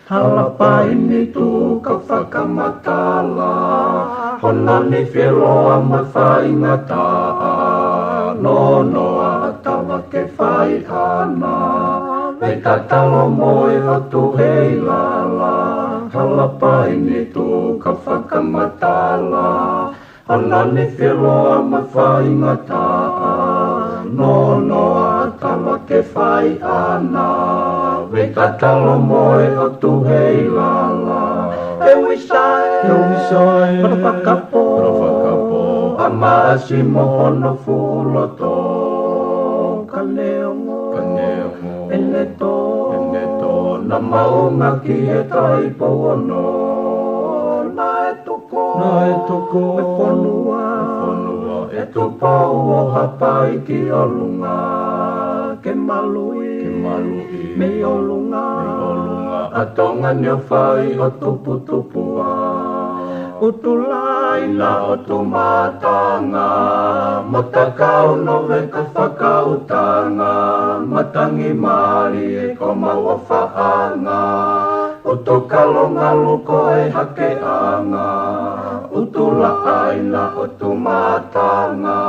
Halapaini tu ka whakamatala, honani whiroa mai whaingata, no noa tawa ke whai ana, me tatalo moe hotu hei lala. Halapaini tu ka whakamatala, honani whiroa mai whaingata, no noa tawa ke whai ana, me tatalo moe hotu hei lala. E wisai, parapakapo, amasi mohono fuloto, kaneongo, eneto, na maunga ki e tai pono, na e toko, e whanua, e tupau o hapai ki olunga, ke malui, me olunga, atonga nio whai o tupua, utulai na o tumatanga, matakau no veka whakautanga, matangi mari e ko maua whaanga, utokalonga luko e hakeanga, utula aina o tumatanga,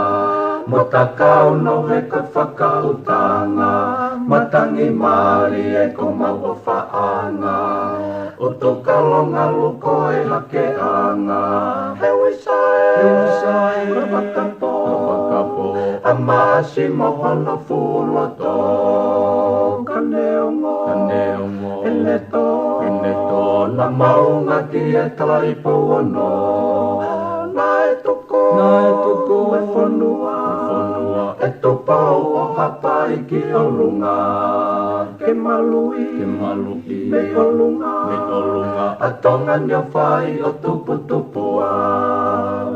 matakau no veka whakautanga, matangi mari e ko maua whaanga, utokalonga luko e hakeanga, he wisai, parapakapo, amasi mohono fuloto, kaneongo, eneto, na maunga ki e tai pono, na e toko, e whanua, e topau o hapai ki olunga, ke malui, me olunga, atonga nio whai o tupua,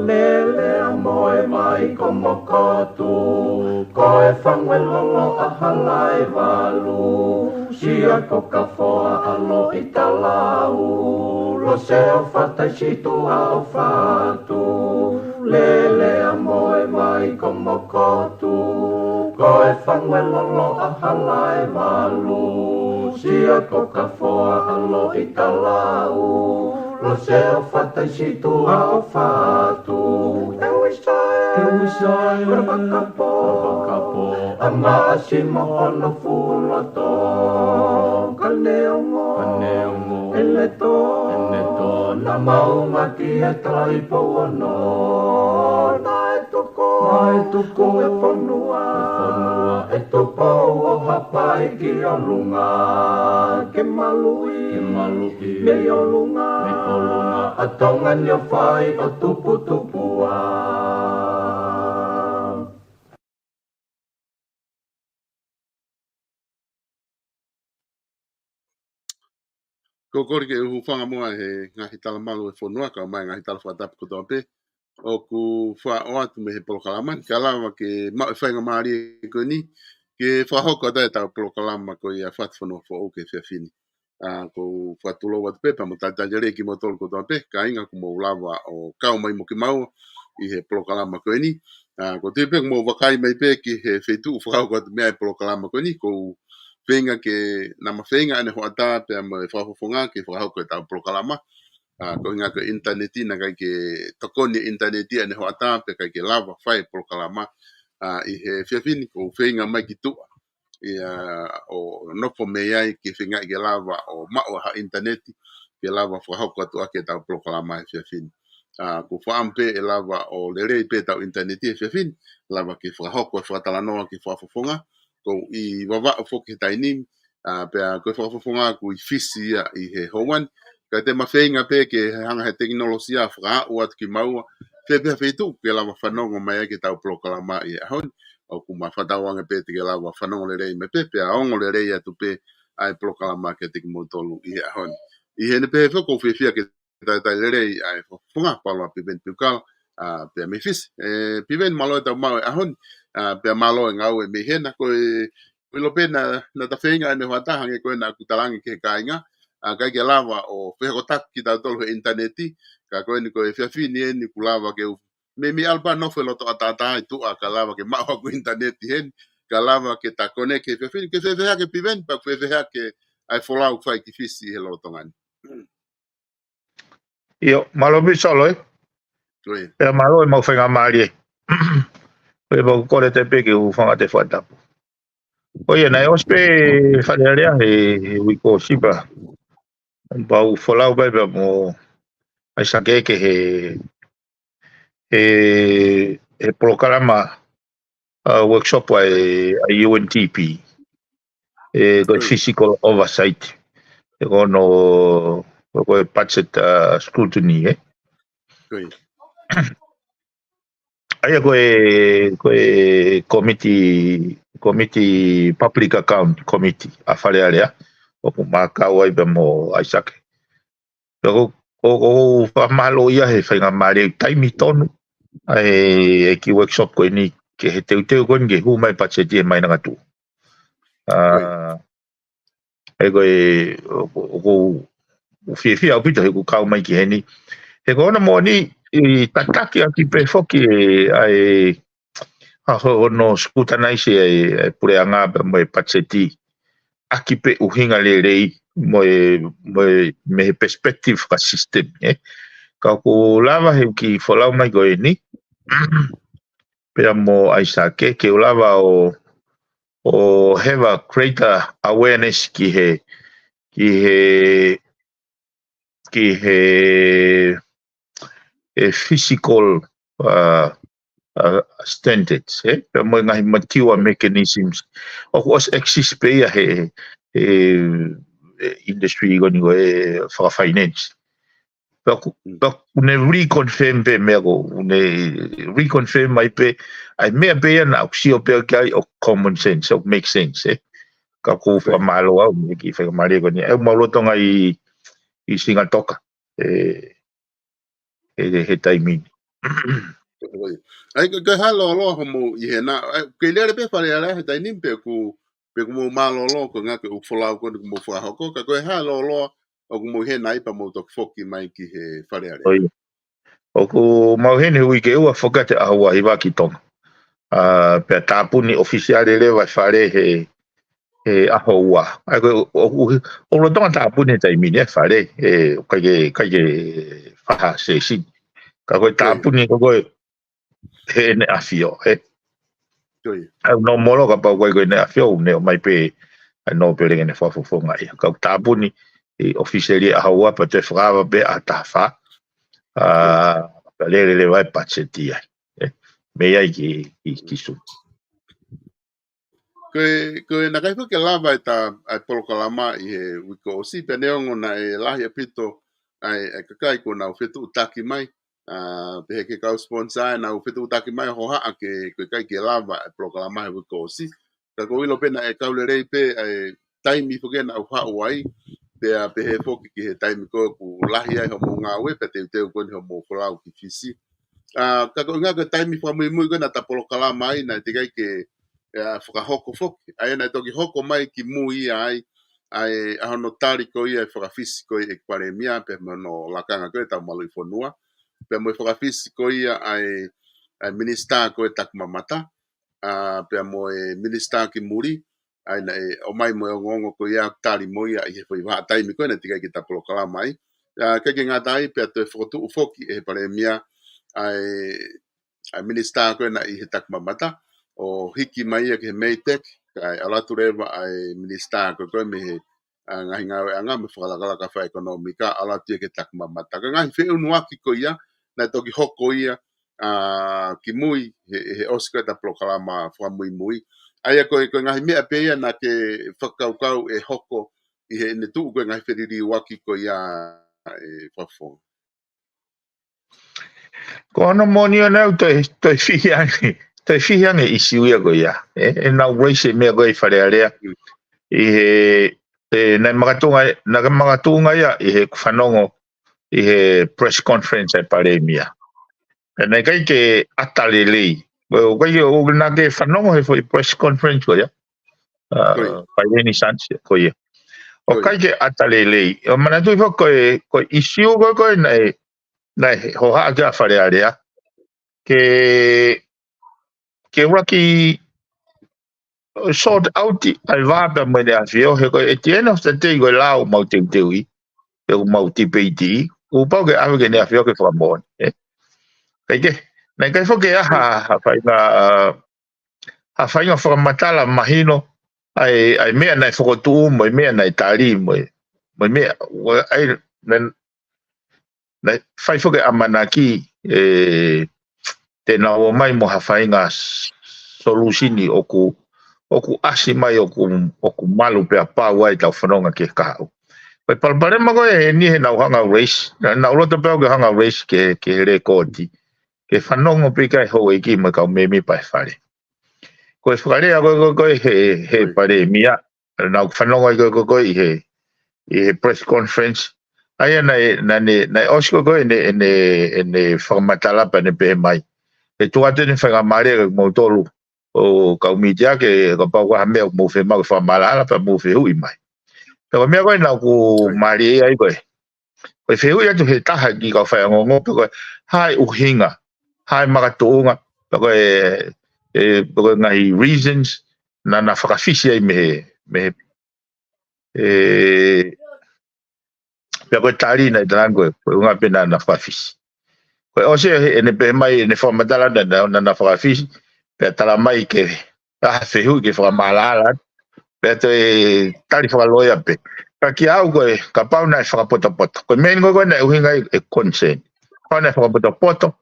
lele a moe mai ko mokotu, ko e whangwe lolo a halai walu, sia ko ka whoa alo i talau, lo se o whatai situ a o whatu, lele a moe mai ko mokotu, ko e whangwe lolo a halai walu, sia ko ka whoa alo i talau, lo se o whatai situ a o whatu, e wisai, parapakapo, amasi mohono fuloto, kaneongo, eneto, na maunga ki e tai pono, na e toko, e whanua, e topau o hapai ki olunga, ke malui, me olunga, atonga nio whai o tupua. Ko kori ke uhu whanga mua he ngahi tala malu e whanua ka mai ngahi tala whatapu kotoa pe. O ku wha o atu me he polokalama. Ka lawa ke mau e whainga maari e koe ni. Ke whahoko atai tau polokalama ko i a whatu whanua wha o ke whiawhini. Ko whatulo watu pe pa mo tataja reki mo tolu kotoa pe. Ka inga ku mo lawa o kau mai mo ke mau i he polokalama koe ni. Ko te pe mo wakai mai pe ki he whetu whahoko atu mea e polokalama koe ni. Ko whenga ke nama whenga ane hoata pe mo e whahofonga ke whahoko e tau polokalama. Ko inga ke interneti na kai ke tokoni interneti ane hoata pe kai ke lava whai polokalama i he whiawhini ko whenga mai ki tua. O nopo me ai ke whenga i ke lava o mao ha interneti ke lava whahoko atu ake tau polokalama e whiawhini. Ko whaampe e lava o lerei pe tau interneti e whiawhini lava ke whahoko e whatalanoa ke whafofonga ko i wawa o foke tainim pe a ko whafofonga ko i fisi i he howan ka te mawhenga pe ke hanga he teknolosia wha o atu ki maua pe tu ke lava whanongo mai ke tau polokalama i ahon o ku ma whatawanga pe te ke lava whanongo le rei me pe a ongo le rei atu pe ai polokalama ke te ki motolu i ahon i hene pe whako whiawhia ke tai lere ai funga palo piven tukal pe me fis piven malo ta mau ahon pe malo ngau me hena ko lo pena na ta fenga ne wata hange ko na kutalangi ke kainga ka ke lava o fe ko tak kita tol interneti ka ko ni ko fe fini ni kulava ke me mi alba no fe lo to ata tu akalava ke ma ko interneti hen kalava ke ta koneke fe fini ke fe ke piven pa fe ke ai folau fai ki fisi hello tongan Io, malo mi solo, e malo e mau whenga maari. E mau kore te peke u whanga te whatapu. O ia, nei ospe wharearea he wiko sipa. Pau wholau bebe mo ai sakeke he prokarama workshop ai UNTP. Ko physical oversight. E kono ko budget scrutiny, Aia koe committee public account committee a wharearea o ku makau ai be mo aisake. O whamalo ia he whainga maare taimi tonu e ki workshop koe ni ke he teu koe nge hu mai pacheti e mai nanga tu. E koe o whiawhia au pita he ku kau mai ki heni. He koe ona mo ni i tataki a ki pe foki ai no scrutinize ai pure anga mo e pacheti aki pe uhinga le rei mo me perspective ka system ka ko lava he ki folau mai go ni pe mo aisake ke lava o have a greater awareness ki he physical standards, pe mo ngai mature mechanisms of was exist pe he industry goni go for finance. But ne reconfirm pe me go ne reconfirm mai pe ai me pe na si o pe kai o common sense o make sense ka ko fa malo au me ki fa mari go ni e mo lo tonga i singa toka he taimi ai ka halo lo mo ye na ke le pe fa le he taimi pe ku mo malo lo ko nga ke u fola ko mo fa ko ka ko halo lo o mo he nai pa mo to foki mai ki he fa le o ku mau he ne wi ke u foka te a wa i wa ki tonga pe tapuni officiale le wa fare he aho wa ai ko o lo tonga tapuni taimi ne fare ka ke fa se si ka ko tapuni ko he ne afio au no moro ka pa ko ne afio ne mai pe no pe ne fa fo ngai ka tapuni officially a hawa pa te frava be atafa le vai pacheti me ai ki su ko na kai ko ke lava ta ai polokalama i he wiko si pe neongo na e lahi apito ai kai ko na fetu taki mai pe ke ka sponsor na fetu taki mai ho ha ke kai ke lava ai polokalama he wiko si ka ko ilo pe na e ka le rei pe ai taimi fo ke na ha wai pe he foki ki he taimi ko ku lahi ai ho nga we pe te ko ni ho mo folau ki fisi ka ko nga ka taimi fo mo ko na ta polokalama ai na te kai ke whakahoko foki. Ai ana toki hoko mai ki mui ai ahono tari ko ia whakawhisi ko ia pare mia pe no lakanga ko e tau malu i whanua. Pe mo whakawhisi ko ia ai minista ko e takumamata. Pe mo minista ki muri. Ai na o mai mo ngongo ko ia tari mo ia i he whai waha taimi ko e na tikai ki tapolo kala mai. Kake ngā tai pe atu e whakotu ufoki e pare mia ai minista ko e na i he takumamata. O hiki mai ke meitek kai alatu rewa ai minista ko ko me ngahi ngawe anga me whakalakala ka wha ekonomika alatu ke takumamata ka ngahi wheu nuaki ko ia na toki hoko ia ki mui he oska ta proklama wha mui ai ko ngahi mea peia na ke whakaukau e hoko i he ne tuu ko ngahi whiriri waki ko ia e whafo ko ana moni ana to fiangi te fiange isi uia go ia e na race me go i fare area i he na magatunga ia i he whanongo i he press conference e pare mia. E nei kai ke atale lei. O kai o na ke whanongo he foi press conference ko ia. Pai Reni Sanche ko ia. O kai ke atale lei. O mana tui fo ko isiu ko nei ho ha ka whare area. Ke raki sort out ai vapa mo le afio he ko at the end of the day go lao mau te teui. Eu mau te peiti. O pau ke ave ke ne afio ke whamon. Kai ke, nei kai fo ke ha whainga whakamatala mahino ai mea nei whakotu mo mea nei tari mo mea ai nei whai fo ke amanaki te na o mai mo ha whainga solusini oku asi mai oku malu pe a pau ai tau whanonga ke kahau. Pai palpare mago ni he nau hanga race, nau roto peo ke hanga race ke rekodi. Ke whanonga pika e hou eki ma kau memi pai whare. Koe whakarea koe he pare mia, nau whanonga koe i he press conference. Aia nei osko koe ne whakamatala ne pehe mai. E tuate ni whakamare ke mautolu o kau mitia ke kapau ka hamea mo fe mau whamalala pa mo fe hui mai. Pero mea koe nau ku mari ai koe. Koe fe hui atu he taha ki kau whaingongo koe hai uhinga. Hai makatoonga, koe ngahi reasons, na whakawhisi ai me pia koe tari nei tarango koe unga pena na whakawhisi. Koe ose ne pe mai ne whamatala na whakawhisi, pia tala mai ke whehui ke whakamaalala, pia te tari whakaloia pe. Ka ki au koe, ka pau nai whakapoto. Koe meni koe nei uhinga e concern. Koe nei whakapoto.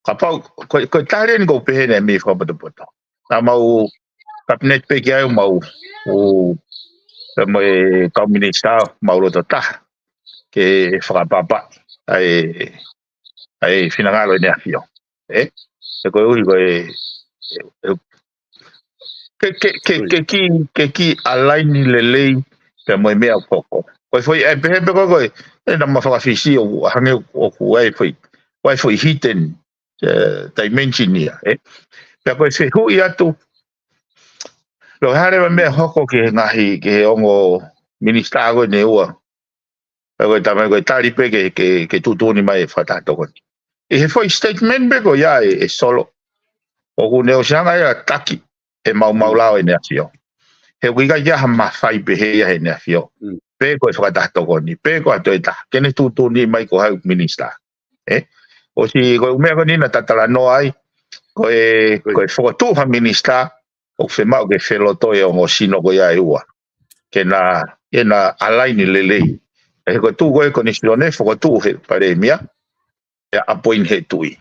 Kapau ko tare ni go pe ne mi ko poto. Na mau cabinet pe kia mau o mo ka minister mau ro ta ke fra papa ai finangalo ne afio. Se ko ui ke ki align le lei pe mo me poko. Ko foi e pe ko e na ma fa fisi o hange o ku ai foi hidden dimension ia pe ko se hu ia tu lo hare me hoko ke ngahi ke ongo minister go ne ua ko tama ko tari pe ke tutu ni mai fata to ko e foi statement be ko ia e solo o ku ne o sanga ia taki e mau lao e ne afio he wiga ia ma fai pe he ia e ne afio pe ko fata to ko ni pe ko to ta ke ne tutu ni mai ko ha minister o si ko me ko ni na tatala no ai ko foto ha minister o fe mau ke felo to e o sino ko ia ua ke na align lele e ko tu ko ni sone foto he pare mia e appoint he tui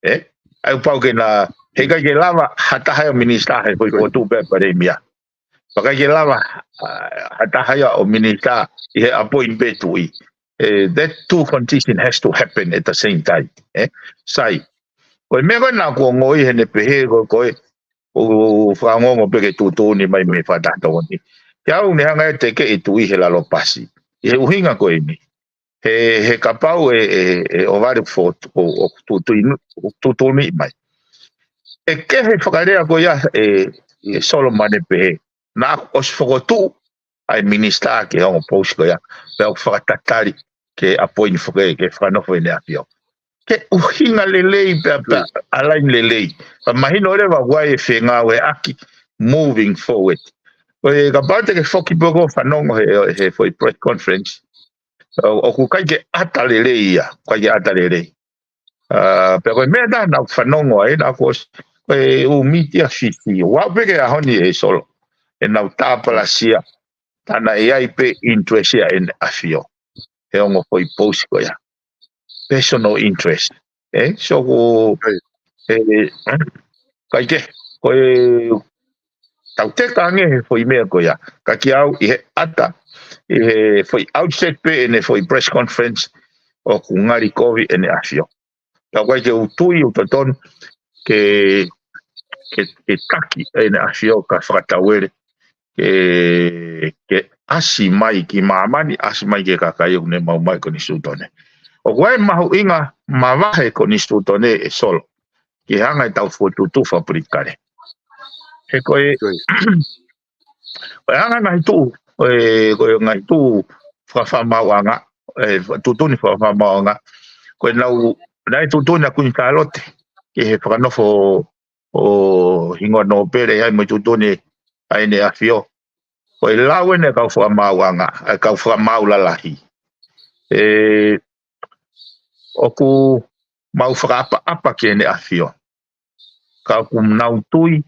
ai pau ke na he ka ke lava hata ha minister he ko tu pe pare mia pa ka ke lava hata ha o minister he appoint pe tui that two condition has to happen at the same time sai ko me ko na ko ngoi he ne pe ko o fa ngo pe ke tu ni mai me fa ta to ni ya u ne hanga te ke tu i he la lo pasi e u hinga ko ni he kapau o vari fo o tu ni mai e ke he whakarea ko ia solo mane pe na os fogotu ai minister ke on post ko ia pe o whakatatari ke appoint foke ke whanofo ne apio ke uhinga lelei pe alain lelei pa mahino re wa wai whenga we aki moving forward e ka parte ke foki poko whanongo he foi press conference o ku kai ke ata lelei ia kai ke ata lelei pe ko me da na whanongo ai na kos u mitia fiti wa pe ke ahoni e solo e na utapala sia tana e ai pe interest ia en afio he ongo foi post ko ia personal interest so ko kai ke ko tau te kange he foi mea ko ia ka ki au i he ata i foi outset pe ene foi press conference o ku ngari kovi ene afio ka kai ke utui utoton ke taki ene afio ka whakatawere ke asi mai ki mamani asi mai ke kakai ne mau mai ko ni sutone O koe mahu inga mawahe ko nistu tone e solo. Ki hanga I tau fuatutu fabrikare. He koe, koe hanga ngai tu, koe ngai tu whawhamauanga, tutuni whawhamauanga, koe nai tutuni a kuni tālote, ki he whakanofo o hingoa no pere ai mai tutuni ai ne awhio. Koe lawe ne kau whamauanga, kau whamaulalahi. Oku mau whakaapa ke ne awhio. Kau kumnau tui,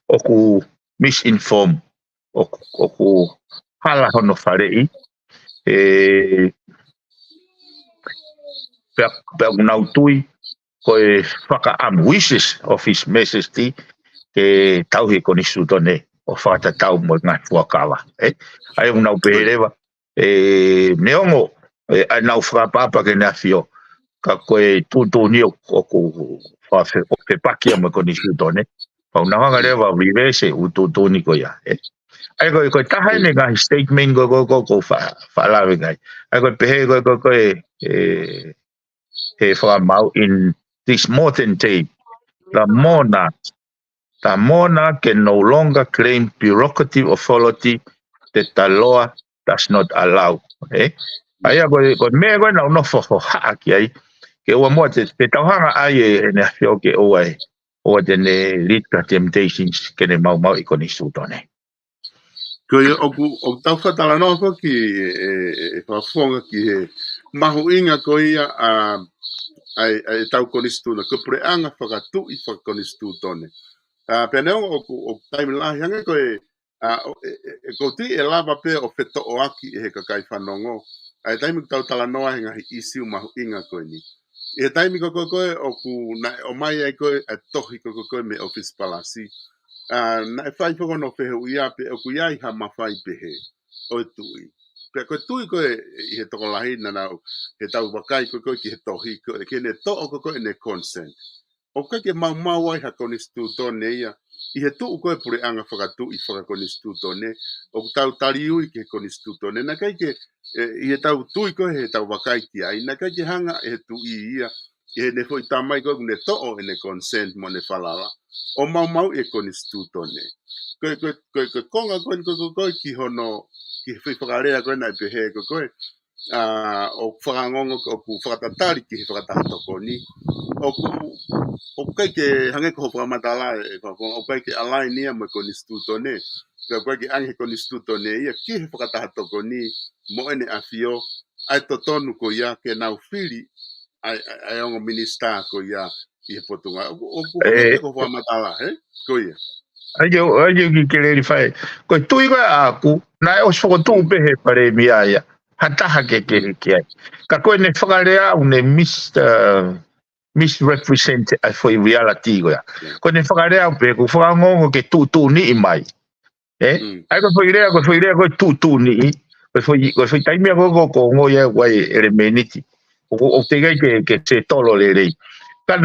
oku misinform, oku hala hono wharei, pea kumnau tui, koe whakaamu wishes of his majesty, ke tau he koni sutone, o whakatatau mo ngai fuakawa. Ai kumnau peherewa, neongo, ai nau whakapapa ke ne awhio, ka koe tūtūni oku whewhakia mo koni sutone, pau nahanga rewa reverse u tūtūni ko ia. Ai koe tahai ne ngahi statement ko whaalawe ngai. Ai koe pehe koe he whakamau in this modern day, the monarch can no longer claim prerogative authority that the law does not allow. Ai koe mea koe nau nofo haaki ai, ke ua mua te tauhanga ai e ne whio ke oa o tene Lita Temptations ke ne mau I koni sūtone. Koe o tau whatala noa whaki e whawhonga ki he mahu inga ko ia ai tau koni sūtone. Ko preanga whakatu I whakoni sūtone. Peneo o taimi lahi hanga koe ko ti e lava pe o wheto o aki e he kakai whanongo. Ai taimi tau tala noa he ngahi isiu mahu inga koe ni. E taimi ko koe o mai ai koe a tohi ko koe me office palasi. Na e whai whakono whehe uia pe o kuiai ha mawhai pehe o tui. Pe koe tui koe I he toko lahi na nau he tau wakai koe ki he tohi koe ke ne to o koe ne consent. O koe ke mau ai ha koni stutone ia I he tuu koe pure anga whakatu I whakakoni stutone o tau tariui ke koni stutone na kai ke I he tau tui koe he tau wakai ki ai na kai ke hanga he tui ia I he ne fo I tamai koe ne to o ne consent mo ne whalala o mau e koni stutone koe konga koe ki hono ki whakarea koe na pehe koe o whakangongo o ku whakatatari ki he whakatahatoko ni o kai ke hange ko whakamatala o kai ke alai nia mo koni stutone koe ke ange koni stutone ia ki he whakatahatoko ni mo ene awhio ai totonu ko ia ke nau whiri ai ongo minister ko ia I he potunga o ko whakamatala ko ia Ai ki kereri whai. Koe tui koe aku, nai o whakatu pehe pare mia ia. Hataha ke ai. Ka koe ne whakarea au ne misrepresent for reality koe. Koe ne whakarea au pehe, ko whakangongo ke tūtū ni I mai. Ai koe whairea koe tūtū ni I. Koe whai taimia koe ko ngoia koe ere meniti. O te gai ke te tolo le rei. Ka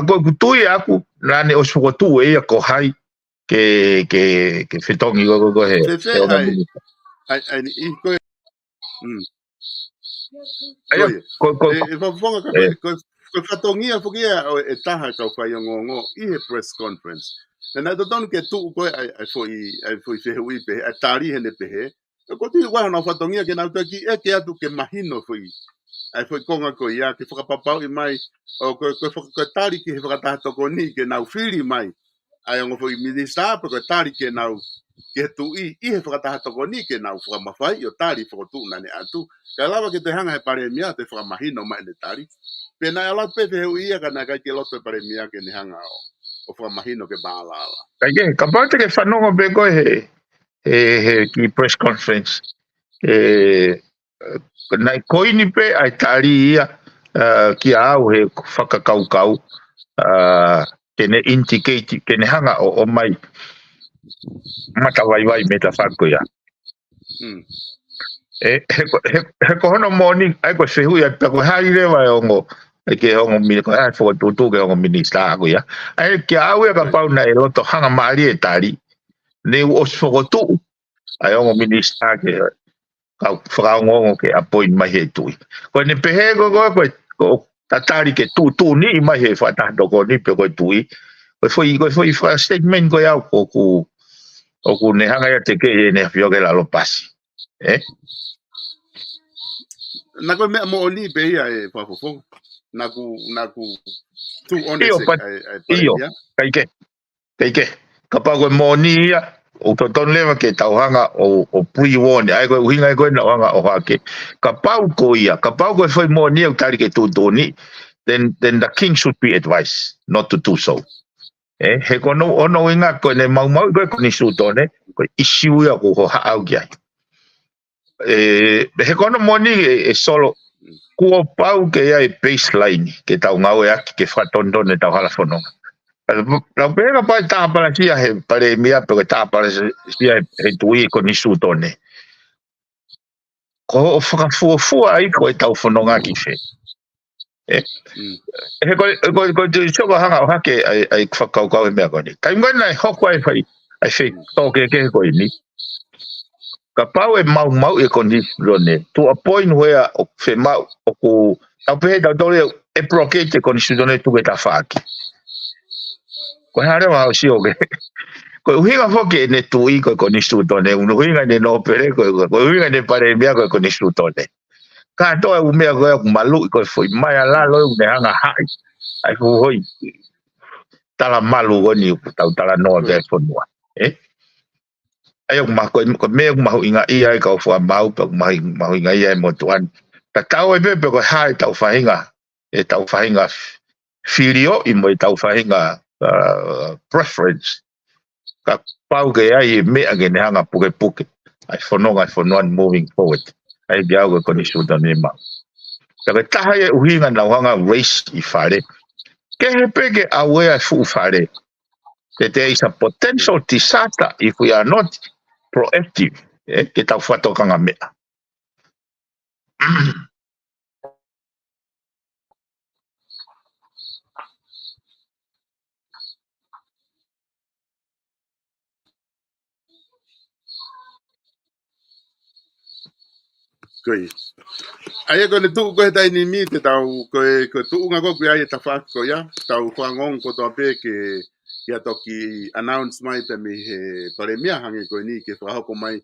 koe kutui aku, nane o whakatu e ia ko hai. Que fetongi go he ko fatongia fokia e taha ka fa yongo I he press conference na do don ke tu ko ai foi fehui pe atari hene pe ko tu wa na fatongia ke na ki e ke atu ke mahino foi ai foi konga ko ia ke whakapapau I mai o ko tari ki he whakatahatoko ni ke nau whiri mai ai ngo foi minister porque tari ke nau ke tu I he whakatahatoko ni ke nau whakamawhai o tari whakatu nane atu ka lawa ke te hanga he pare mia te whakamahino mai ne tari pena ala pe te heu ia kana kai ke loto pare mia ke ne hanga o whakamahino ke baalala kai ka parte ke whanongo pe koe he ki press conference nai koini pe ai tari ia ki au he whakakaukau kene indicate kene hanga o mai mata vai me ta whako ia he kohono moni ai ko sehu ia ta ko hai rewa ongo ai ke ongo mi ko ai fo tu ke ongo minister ko ia ai ke au ia ka pau na e loto hanga mari e tari ne o fo tu ai ongo minister ke whakaongongo ke appoint mai he tui. Ko ne pehe ko tatari ke tu ni mai he whatahdo ko ni pe ko tui. Ko foi statement ko ya ko ne hanga ya te ke ne fio ke la lo pasi. Na ko me mo ni pe ia e Fafofo. Na ku tu honest Iyo, kaike. Kapa ko mo ni ia o ton leva ke tauhanga o pre-warn ai ko hinga ko na hanga o hake. Kapa ko foi mo ni o tari ke tu ni. Then the king should be advised not to do so. He kono ono inga ko ne mau ko ni sutone ko issue ya ko ha au kia. He kono moni solo ko pau ke ya baseline ke tau ngau ya ke fatondo ne tau hala fono. La pega pa ta para sia he pare mia pe ta para sia he tui ko ni sutone. Ko fu ai ko tau fono nga ki fe. He ko so ko hanga hake ai whakau me ko ni. Kai ngana hoko ai fai ai fe to ke ko ni. Ka pau e mau e conditione to a point where o fe mau o ku a pe da dole e blockate conditione tu beta faki. Ko hare wa si o ke. Ko hinga foke ne tu I ko conditione uno hinga ne no pere ko hinga ne pare mia ko conditione. Ka to e mea ko malu ko foi mai ala lo ne hanga hai. Ai ko hoi tala malu ko ni tala no ke fonua. Ai ko me inga ia ka fo mau pa inga ia mo tuan ta tau e pe ko hai tau fainga filio I mo tau fainga preference ka pau ke ai me age ne hanga puke ai fono moving forward ai dia ko ni suda ne ma ta ta hai uhinga na hanga race I fare ke he pege aware fu fare that there is a potential disaster if we are not proactive ke tau whatokanga mea. Koi. Ai ko le tu ko dai ni mi te tau ko tu nga ko ai ta fa ko ya tau kwangong ko to pe ke ya toki announce mai pe mi he paremia hangi ko ni ke fa ko mai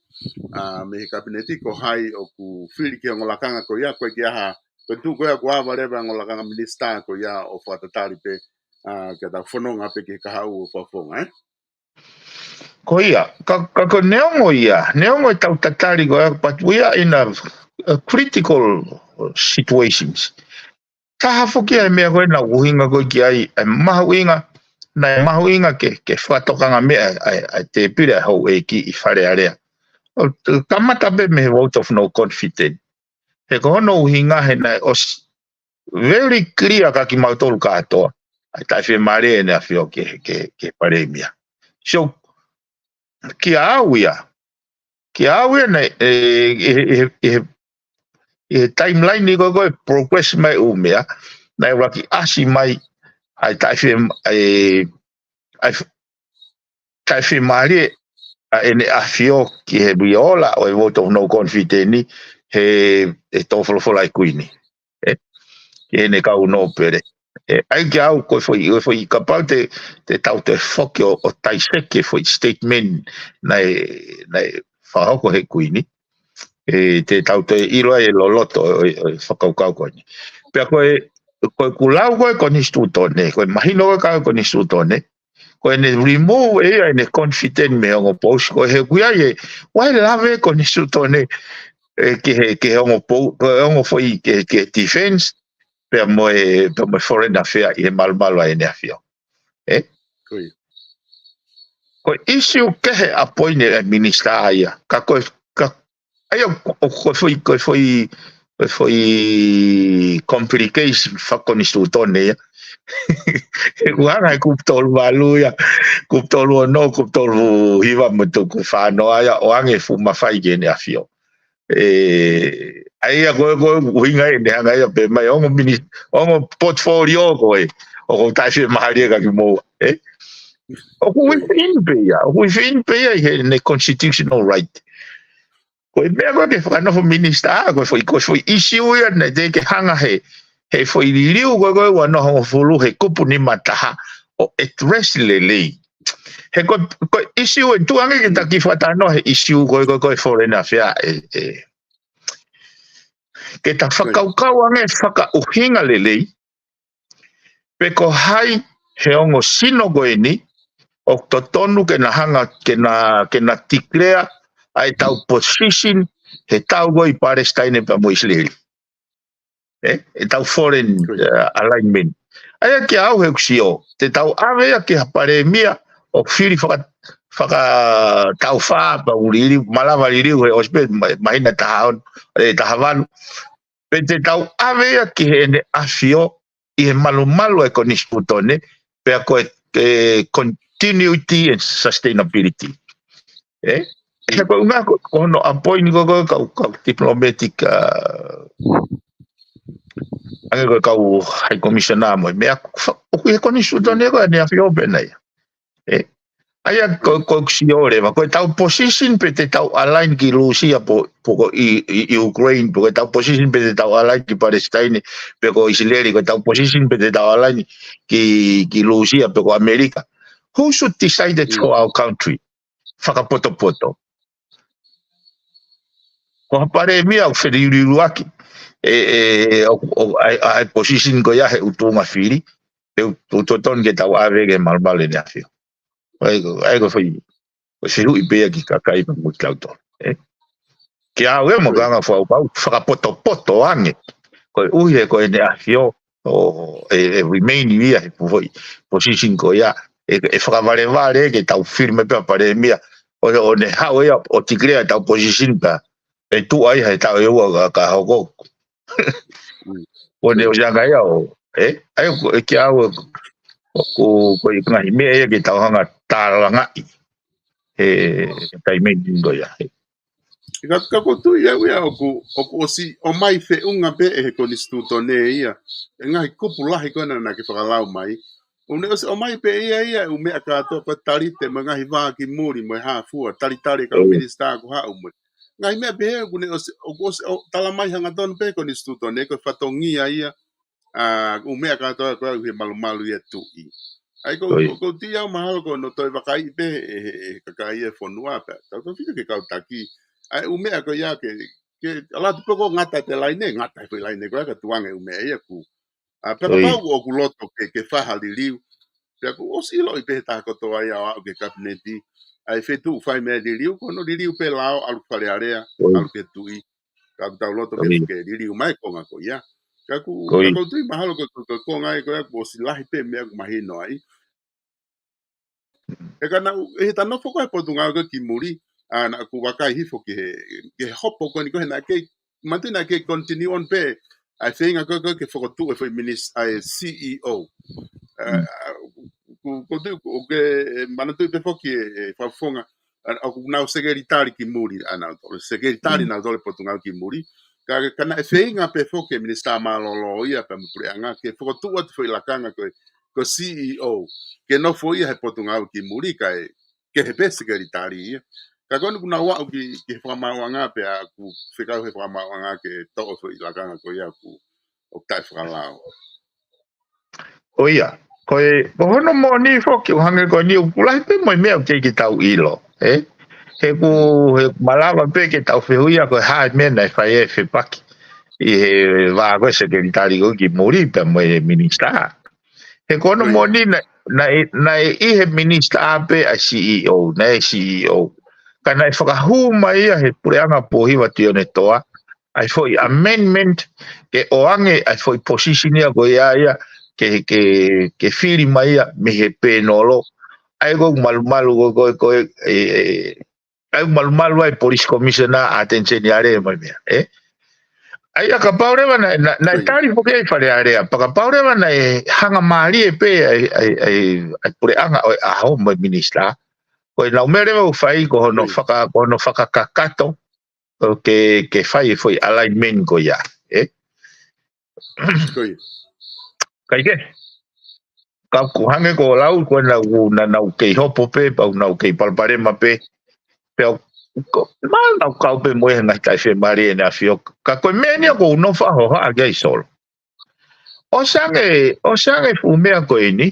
me kabineti ko hai o ku fili ke ngola kanga ko ya ko ke ha ko tu ko ya kwa vale ba ngola kanga minister ko ya o fa tatari pe ke ta fono nga pe ke ka ha o fa fo Ko ia ka neongo tau tatari ko but we are in a critical situations. Taha foki ai mea koe na uhinga koe ki ai mahuinga ke whatokanga mea ai te pire hau e ki I whare area. Kamata be me vote of no confidence. He ko hono uhinga he nai os very clear ka ki mautolu katoa. Ai tai whi mare e nea whio ke paremia. So, ki awia nei timeline ni ko progress mai umea nai raki asi mai ai tai mare ene afio ki he biola o vote of no confidence ni he tofolo kuini ene ka uno pere ai ke au ko foi capaz te tau te foki o taiseke foi statement nai whahoko he kuini te tau te iro e loloto whakaukau koe ni. Pea koe kulau koe koni stutone, koe mahino koe kau koni stutone, koe ne remove e ne confident me ongo post, koe he kuia e, wai lave koni stutone ke ongo post, koe ongo foi ke defense, pea moe foreign affair I he malmalo a ene afio. Koe issue kehe appointed a minister aia, ka koe ai ko foi complication fakoni stutone ya uanga kuptol valu ya kuptol no kuptol hiva mutu ku fano aya oange fuma fai gene afio ai ko winga inde anga ya pe mai ongo portfolio ko o tashi mahari ka mo o within be ya ne constitutional right Ko mea ko ke whanofo minista ko foi issue ia na te ke hanga he foi liu ko wano ho fulu he kupu ni mataha o address lei he ko issue tu ange ke taki whatano he issue ko foreign affairs ke ta whakaukau ange whakauhinga lei pe ko hai he ongo sino koe ni o to tonu ke na hanga ke na declare ai tau position he tau goi Palestine pa mo Israel e tau foreign alignment ai ke au he kusio te tau ave ke hapare mia o fili faka tau fa pa uriri malava liri he ospe mahina tahaon tahavan pe te tau ave ke he afio i malu e konistutone pe ko continuity and sustainability he ko nga ko no appoint ko diplomatic anga ko high commissioner mo me ko ko ni sudone ko ni afio benai aya ko siore ma ko tau position pe te tau align ki Rusia po Ukraine po tau position pe te tau align ki Palestine pe ko Israel ko tau position pe te tau align ki Rusia pe ko America. Who should decide that for our country? Whakapoto. Ko hapare mia o whiriruaki ai position ko ya he utunga fili pe utoton ke tau ave ke malbale ne afio ai ko foi o siru ibe ki kakai pa mo klauto ke awe mo ganga fo pau whakapoto ange ko uhe ko ne afio o remain ia foi position ko ya e whakavare ke tau firme pe apare mia o ne hawe o tigrea tau position pa e tu ai hai tau eu ka hoko o ne o janga ia o ai ko ke awe ko ngai me ke tau hanga taranga tai me dingo ya ka ko tu ia o si o mai fe unga pe e ko instituto ne ia ngai kupula hi kona na ke whakalau mai o mai pe ia o me ka to pa talite ma ngai va ki muri mo ha fu talitare ka minista ko ha mo ngai me be ko ne o tala mai hanga don pe ko instituto ne ko fatongia ia o me ka to ko he malu ia tu i ai ko tia mahal ko no to vakai pe kakai e fonua pa to fica ke ka taki ai o me ko ia ke ala tu ko ngata te laine ngata pe laine ko ka tuange o me ia ku pe pa o ku loto ke fa haliliu pe ko o silo i pe ta ko to ai o ke kabineti ai fe tu fai me liu ko no liu pe lao al fare area al ke tu i ka ta loto ke liu mai ko nga ko ia ka ku tu mahal ko ngai ko ko silahi pe me mahino ai e kana e ta no foko e potunga ko ki muri ana ku wakai hifo ke hopo ko ni ko na ke mantina ke continue on pe I think ko ke foko tu e foi minister CEO ko tu ke manatu pe foki e fa fonga o na segretari ki muri ana o segretari na dole potunga ki muri kana e feinga pe foki minister malolo ia pe mpreanga ke foko tu at foi lakanga ko CEO que no foi a Portugal que muri que he secretary ka kono kuna wa ki fama wanga pe a ku fika he fama wanga ke to foi la kanga ko ya ku o tai fralao oia ko hono mo ni fo ki hange ko ni pula pe mo me o ke tau ilo he ku he malava pe ke tau fehuia ko ha me na fa fe pak i he va ko secretary ko ki muri pe mo minister he kono mo ni na i he minister ape a CEO na CEO kana i whakahu mai he pureanga pohiwa tione toa ai foi amendment ke oange ai foi positionia ko ia ke fili mai me he penolo ai go malu ko ai malu ai police commissioner attention yare mai ai ka paure na tari porque fare area pa paure na hanga mali pe ai pure anga a home minister ko na mere o fai ko no faka kakato que fai foi alignment ko ya kai ke ka ku hange ko lau ko na ke hopo pe pa na ke palpare ma pe mal na kau pe mo ngai kai fe mari na fio ka ko meni ko no fa ho ha ga solo o sange fu me ko ini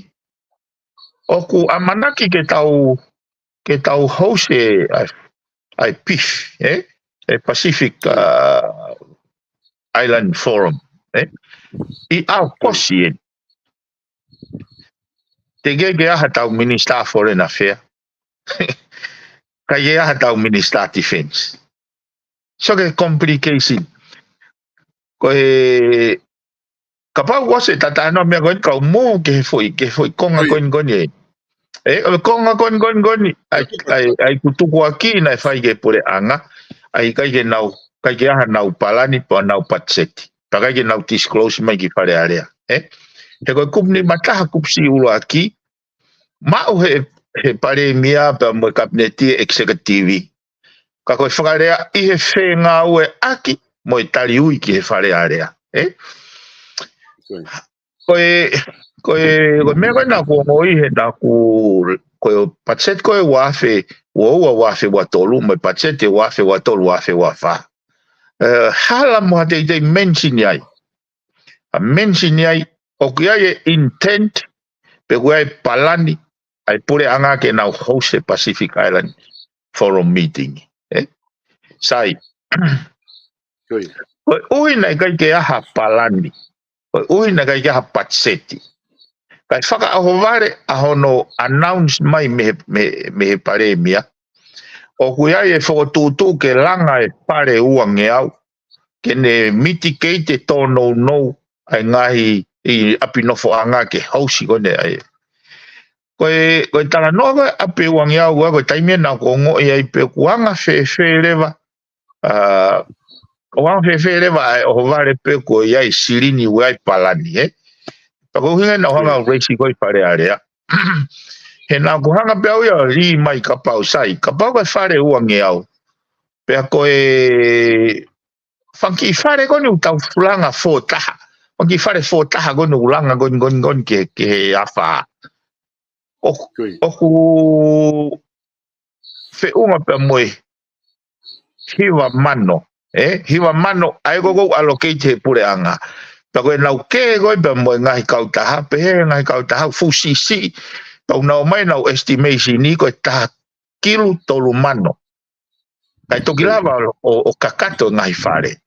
o ku amanaki ke tau hose ai PIF Pacific Island Forum I au posi te ge ha tau Minister Foreign Affairs ka ye ha tau Minister Defense so ke complication ko kapau was tata no me gon ka mo ke foi konga gon konga gon ai kutuku aki na fai ke pore anga ai kai ke nau kai ke ha nau palani po nau patseti pakai ke nau disclose mai ki pare area he ko kumni mata kupsi ulo aki ma o he pare mia pa mo kabineti executive ka ko farea I he fenga o aki mo tali ui ki he fare area ko me ko na ko mo I he na ko patset ko wafe wa tolu mo patset wafe wa tolu wafe wa fa hala mo de mention yai a mention yai o kia ye intent pe kuai palani ai pure anga ke na host Pacific Island Forum meeting sai ui na kai ke aha palani ui na kai ke aha patseti kai whaka aho vare aho no announce mai me pare mia o kuia e whakatutu ke langa pare uange au ke ne mitigate tono no ai ngahi I apinofo anga ke hausi kone ai koe tala noa ape uange au koe taimia na kongo ai pe kuanga fe lewa kuanga fe lewa ai o vare pe ko ai sirini wai palani Pako hinga na hanga reisi koe pare area. He na ko hanga pe au ia ri mai kapau sai. Kapau ka whare uange au. Pea koe whanki whare kone utau fulanga fōtaha. Whanki whare fōtaha kone ulanga gon ke he awha. Oku whiunga pe moe. Hiwa mano. Hiwa mano ai koko allocate he pure anga. Pako e nau ke koe pe moe ngahi kautaha, pe he ngahi kautaha fusisi, pau nau mai nau estimation ni koe taha kilu tolu mano. Kai toki lava o kakato ngahi whare.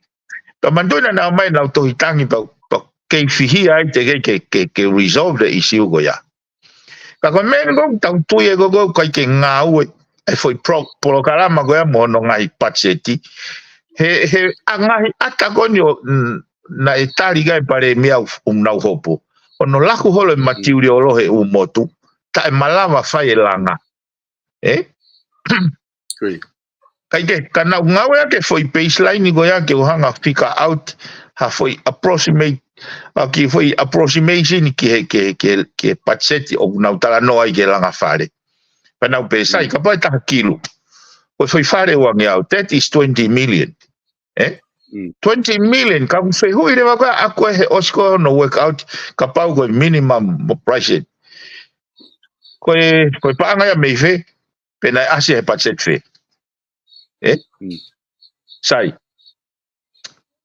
Pa mandoina nau mai nau tohitangi pau kei whihi ai te ke resolve the issue ko ya. Ka koe meni kong tau tui e koko kai ke ngā ue, e foi prokarama koe mono ngahi patseti. He ngahi ata konyo na e tari gai pare mea nau hopo. Ono laku holo e matiuri olo he umotu, ta e malawa whai e langa. Kai ke, ka nau ngawe ake foi baseline ko ya ke uhanga figure out, ha foi approximate, ki foi approximation ke patseti o nau tala noa I ke langa whare. Pa nau pesai, ka pai taha kilo. Ko foi whare wangi au, that is 20 million. 20 million ka fe hui le waka ako he osko no work out ka pau ko minimum price ko paanga ya meife pena asi he patset fe sai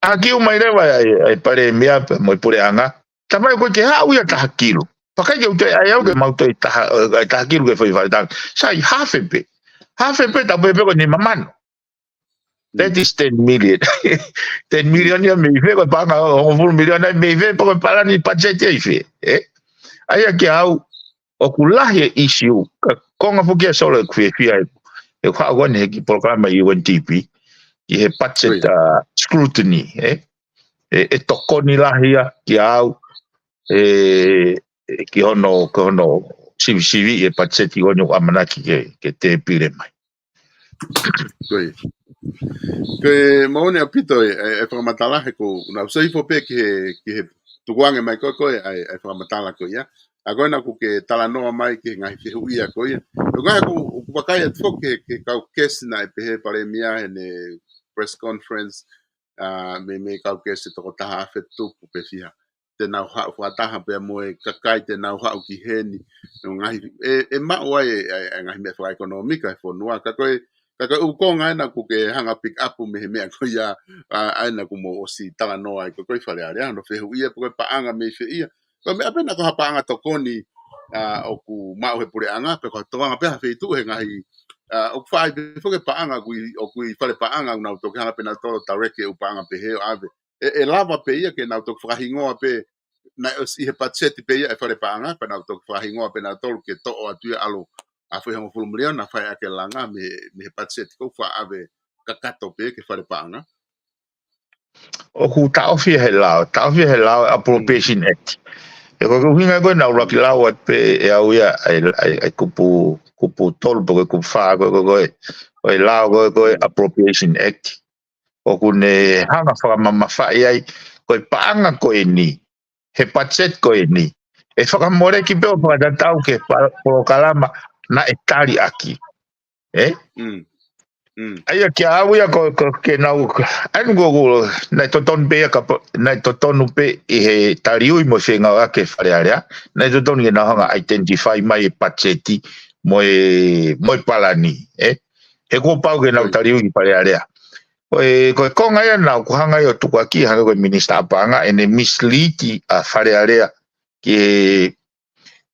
aki o mai rewa ai pare mia mo pure anga tamai ko ke ha uia ta kilo pakai ke utai ai au ke mau toi ta kilo ke foi vai sai half a pe ta pe ko ni mamano. That is 10 million. 10 million ya me fe ko panga o 1 million na me fe ko para ni budget e fe. Ai ke au o kulahi issue ka konga fukia solo ku fi ai. E kwa gon he ki programa UNDP ki he budget scrutiny e tokoni lahia ki au ki hono civi e budget ki hono amanaki ke te pire mai. Ke maone a pito e whakamatala he ko na usai fope ki he tukuange mai koe ai whakamatala ko ia. A koe na ku ke tala noa mai ki ngahi ke huia ko ia. Ko ngahi ku wakai at fo ke kau kesi na e pehe pare mia he ne press conference me kau kesi toko taha awhetu ku pe fiha. Te nau hau whataha pe moe kakai te nau hau ki heni. Ngahi e mau ai ngahi mea whakai ekonomika e whonua. Ka koe Kaka ukonga na ku ke hanga pick up me me ko ya ana ku mo si tala no ai ko fale ale no fe ia ko paanga me fe ia ko me apena ko paanga tokoni o ku ma o pure anga pe ko tonga pe fe tu he ngai o fai be fo ke paanga ku o ku fale paanga na to ka pena to tareke u paanga pe he ave e lava pe ia ke na to frahingo pe na i he patseti pe ia e fale paanga pe na to frahingo pe na to ke to o atu alo a foi un fulmrio na fai ake langa me patset ko fa ave kakato pe ke fare paanga o ku taufi he lao appropriation act e ko hinga ko na rock lao pe e au ya ai kupu tol bo ko fa ko o lao ko appropriation act o ku ne hanga fa mama fa ai ko paanga ko ni he patset ko ni e fa more ki pe o pa tau ke po kalama na etali aki Aya kia au ya ko ke nau anu go na toton pe ka na toton pe e he tariu mo se nga ke fare area na toton ke na hanga identify mai pacheti mo palani e ko pau ke na tariu ki fare area ko konga ya na ko hanga yo tu aki hanga ko minister panga ene misliti a fare area ke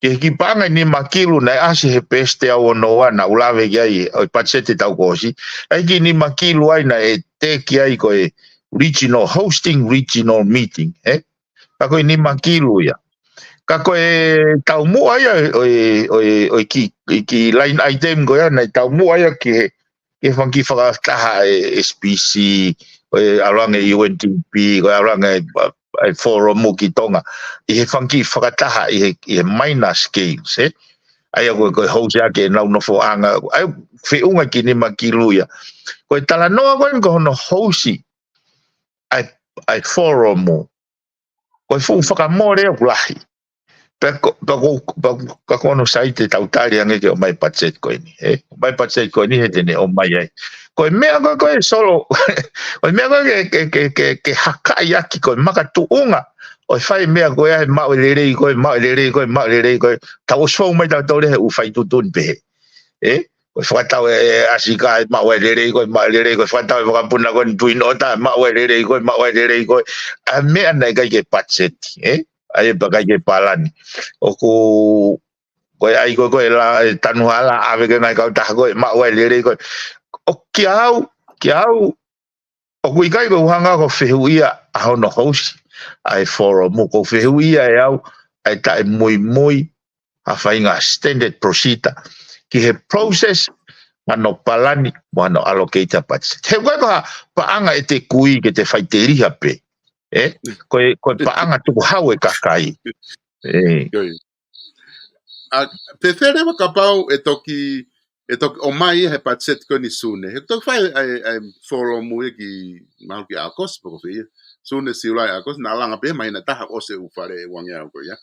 ki panga ni makilu na asi he peste au no na ulave ai o pachete tau kosi ai ki ni makilu ai na e te ki ai ko regional hosting regional meeting ka ko ni makilu ya ka ko tau mu ai o ki line item go ya na tau mu ai ki fanki fa ta SPC along UNDP go along ai forum mo ki tonga I he funky whakataha I he minor scales ai ko housia ke na no fo anga ai fe unga ki ni makiluia ko tala no ko no housi ai forum mo ko fu whakamore o lahi pa ko no site tautari ange ke o mai patset ko ni mai patset ko ni he tene o mai ai ko mea ko solo o mea ko ke haka yaki ko maka tu unga o fai mea ko ya ma o lere ko ta o so mai ta tole u fai tu tun pe o fata asika ma o lere ko fata o ka puna ko tu inota ma o lere ko a mea na ke patset ai pa ke palani o ko ai ko la tanuala ave ke ngai ka ta ko ma o lere ko o kiau o kui kai ko hanga ko fehuia a no host ai forum mo ko fehuia e au ai tai moi a fainga standard procedure ki he process mano palani mano allocate patch he ko pa anga e te kui ke te faiteria pe ko pa anga tu hawe kakai pe fere ma kapau e toki o mai he patset ko ni sune he to fai ai follow mu ki mal ki akos po fe sune si ulai akos na langa pe mai na ta o se u fare wanga ko ya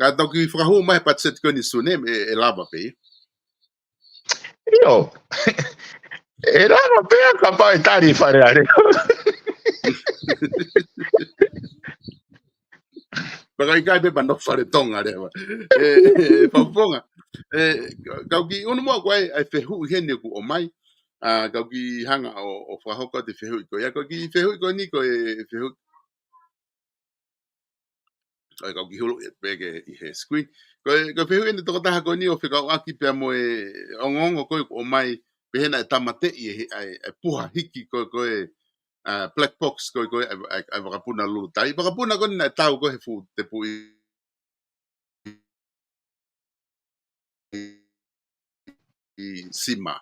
ka to ki fra hu mai patset ko ni sune e lava pe yo e lava pe kapau e tari fare are Pakai kai pe pando fare tonga re paponga kauki uno mo kwai ai fehu hene ku o mai kauki hanga o fahoka te fehu ko ya kauki fehu ko ni ko fehu kauki hulu pe ke I he screen ko fehu ene to ta ko ni o fe ka aki pe mo ongongo ko o mai pe hena tamate ai puha hiki ko black box ko ai vakapuna lu tai vakapuna ko na tau ko he fu te pu I sima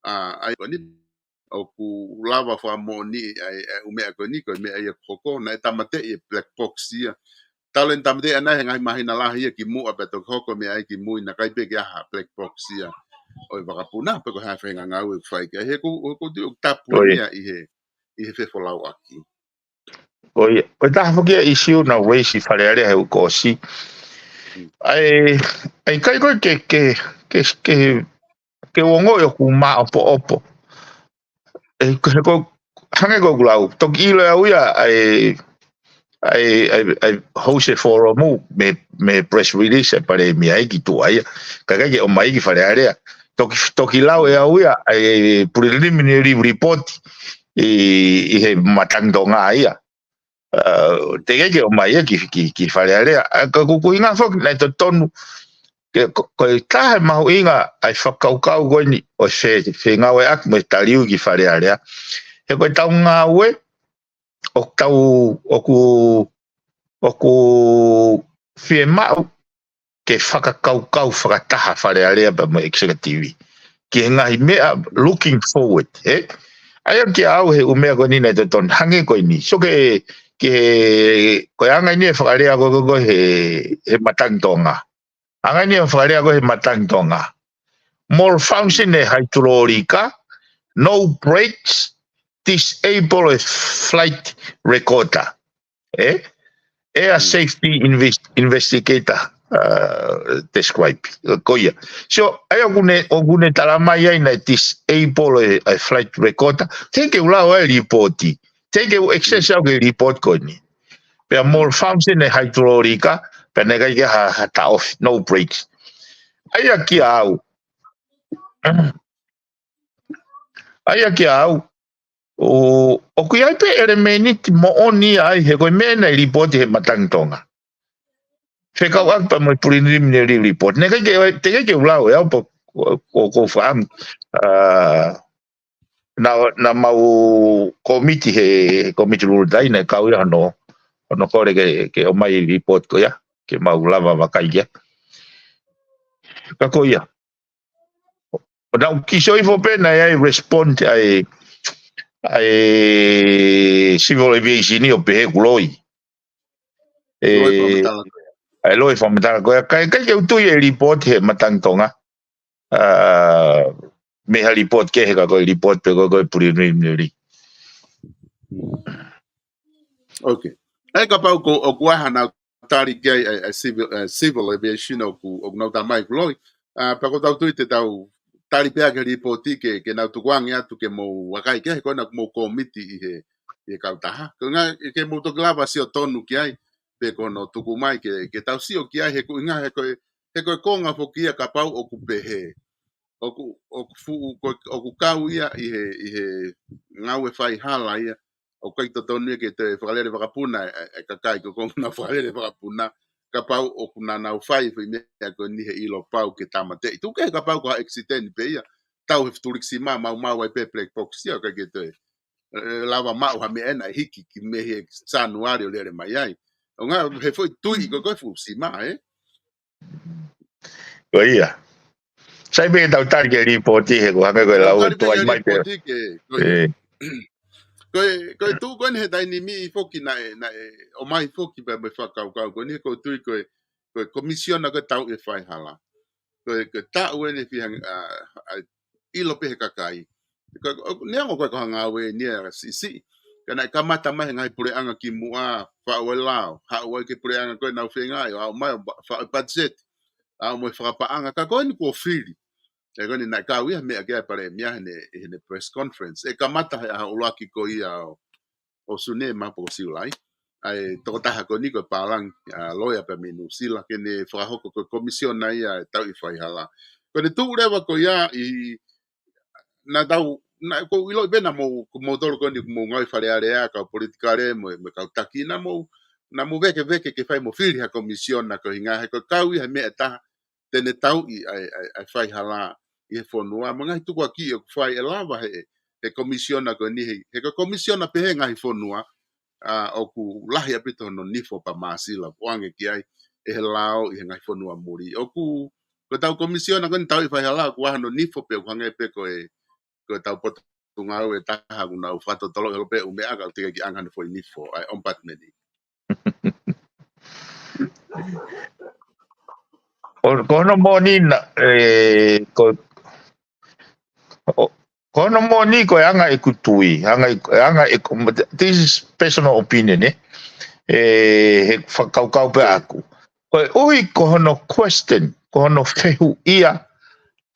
ai ni o ku lava fa mo ni ai o me ko ni ko me ai koko na tamate I black box ia talent tamate ana ngai mahina la ia ki mu apeto koko me ai ki mu na kai pe ke ha black box ia o vakapuna pe ko ha fe nga ngau fai ke he ko di tapu ia I he fe fo lau aki ko ta fokia issue na we si fare are he ko si ai kai ko ke wongo yo ku ma opo ko hange ko glau to kilo ya ai host forum me press release pare mi ai ki tu ai ka o mai ki fare are toki lau e au ia e preliminary report i he matangtonga ia te ke o mai ki fale ale ka ku inga fok na to tonu ke ko ta ma inga ai whakaukau ko ni o se ngā we ak me taliu ki fale ale he ko tau ngā we o tau o ku fie mau ke whakakaukau whakataha fale ale pa mo executive ki ngai mea looking forward ai ki au he umea ko ni na to ton hange ko ni so ke ko anga ni whakarea ko he matangtonga anga ni whakarea ko he matangtonga malfunction e hydraulica no brakes disable a flight recorder air safety investigator describe koia so ai ogune talamai ai na disable a flight recorder take ula o reporti take excess of report ko ni pe malfunction e hydraulica pe nega ia ha ta off no brakes ai aqui au o ku ai pe elemenit mo oni ai he ko mena report he matangtonga fe ka wa pa mo preliminary report nega ke ula o ko fam na mau committee rule dai na ka ia no kore ke o mai report ko ya ke mau lava makai ya ka ko ia na ki so ifo pe na ai respond ai civil aviation o pe gloi ai loi fa mata ko ka tu ye report he matangtonga me ha report ke he ka ko report pe ko preliminary okay ai ka pau ko o kwa hana tari ke civil aviation o no ta mai gloi pa ko tau tuite tau tari pe ke report ke na tu kwang ya tu ke mo wakai ke ko na mo committee he ka ta ko nga ke mo to glava si o tonu ki ai pe ko no tu mai ke tau si o ki ai he ko nga he ko nga fo ki ka pau o ku pe he o ku kau ia i he ngawe fai hala ia o kai to tonu ke te whakalere whakapuna ka kai ko na whakalere whakapuna ka pau o kuna na fai fai me ko ni he ilo pau ke tamate tu ke ka pau ko accident pe ia tau he tuliksi ma ai pe black box ia ka ke te lava ma ha me ena hiki ki me he sanuario le mai ai o nga he foi tui ko fu si ma ko ia sai be tau tar ke report he ko hanga ko lau to ai mai pe ko tu ko ne dai ni mi foki na o mai foki be me fa ko ni ko tu ko komisiona ko tau e fai hala ko ta o ne fi ilo pe ka kai ko ne ngo ko hanga we ni si kana kamata mai ngai pure anga ki mua fa o lao ha o ke pure anga ko na fe ngai o mai fa budget a mo fa pa anga ka ko ni ko fili e ko ni na ka wi me aga pare mia ne press conference e kamata ha o laki ko ia o sune ma po si lai ai to ta ha ko ni ko palang loya pe minu sila ke ne fa ho ko commission na ia tau i fai hala ko ne tu rewa ko ia i na dau na ko ilo be na mo dor ko ni mo ngai fare area ka politikare mo ka takina mo na mo veke ke fai mo fili ha commission na ko inga ha ko kawi ha me ta tene tau i ai fai hala e fonua mo ngai tu ko ki o fai elava he commission na ko ni he ko commission na pe ngai fonua o ku lahi apito no nifo pa masila wange ki ai e lao i ngai fonua muri o ku ko tau commission na ko tau i fai hala ku no nifo pe wange pe ko ko tau pot tunga o ta ha una o fato tolo o pe o me aga te ki anga fo nifo ai on pat meni kono moni na kono moni ko anga e kutui anga e this is personal opinion he whakaukau pe aku ko ui kono question kono fehu ia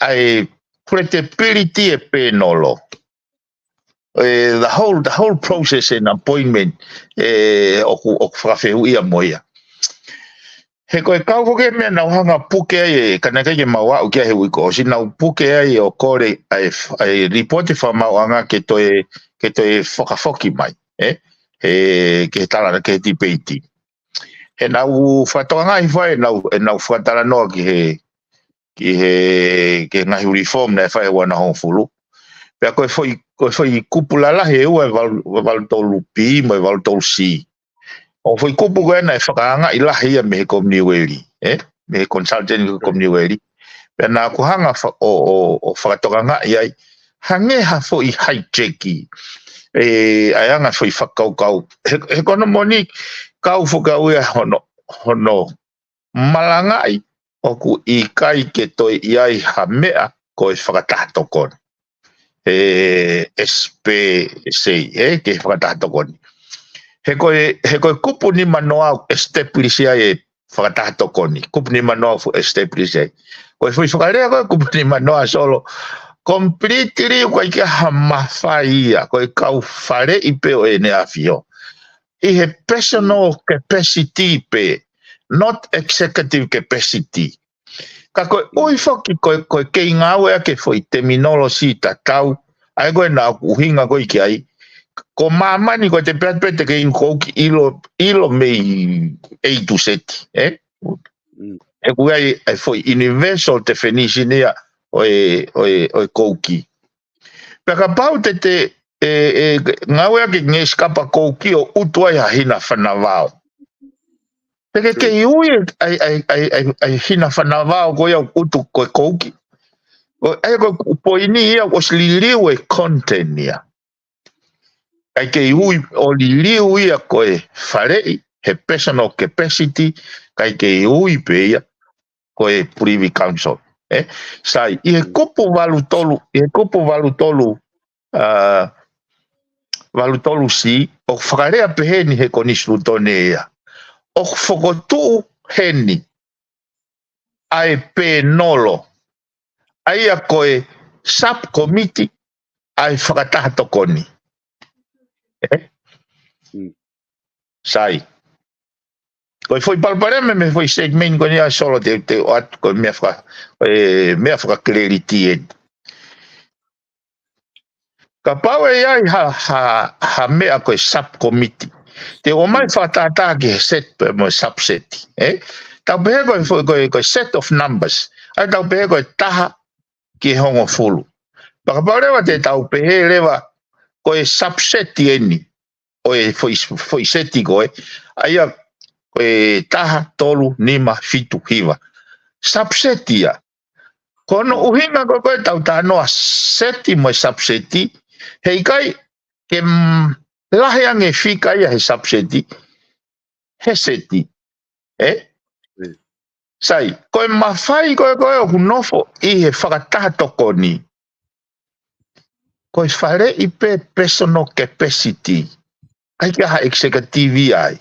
ai credibility e penolo the whole process and appointment o whakawhehu ia moia he koe kau koke mea nau hanga puke ai kana kai maua o kia he wiko si nau puke ai o kore ai reporti fa mauanga ke toe whakafoki mai ke tala ke ti peiti he nau whatonga i whae nau whatala noa ki he ngahi reform na whae wana hong fulu pea koe foi kupula la he ua val tolu pi mo val tolu si o foi kupu koe na whakaanga i lahi ia mehe komni weri mehe consultant ko komni weri pea na kuhanga o whakatokanga i ai hange ha foi hijacky ayanga foi whakaukau he kono moni kau whakauia hono malangai o ku i kai ke toi i ai ha mea koe whakatahatokon SPC ke whakatahatokon he koe kupu ni manoa establish ai whakatahatokoni kupu ni manoa establish ai koe fui whakarea koe kupu ni manoa solo completely koe kia hamawhaia koe kau whare i peo e ne awhio i he personal capacity pe not executive capacity ka koe ui whoki koe kei ngāwe ake foi terminology ta tau ai koe nā uhinga koe ki ai ko mamani koe te pete ke in kouki ilo mei A to Z e koe ai foi universal definition ia oi kouki peka pau te ngawe ake nge skapa kouki o utu ai hahina whanawao peke ke iui ai hina whanawao koe au utu koe kouki ai koe poini ia o sliliu e content ia ai ke iui o liliu ia koe wharei he personal capacity kai ke iui pe ia koe privy council sai i he kupu walu tolu valutolu si o whakarea peheni he konisru tone ia o whakotuu heni ai pe nolo ai a koe subcommittee ai whakatahatokoni sai koe foi palpareme me foi segment ko nia solo te at ko mea clarity ka pau e ai ha mea koe subcommittee te o mai whatata ki he set mo subset tau pehe koe set of numbers ai tau pehe koe taha ki hongo fulu paka pau rewa te tau pehe rewa koe subset eni oe foi seti koe ai a koe taha tolu nima fitu hiva subsetia kono uhinga koe tau tanoa seti mo subseti hei kai ke lahe ange fika ia he subseti he seti sai koe mawhai koe o hunofo i he whakatahatokoni koe whare i pe personal capacity ai kia ha executive ai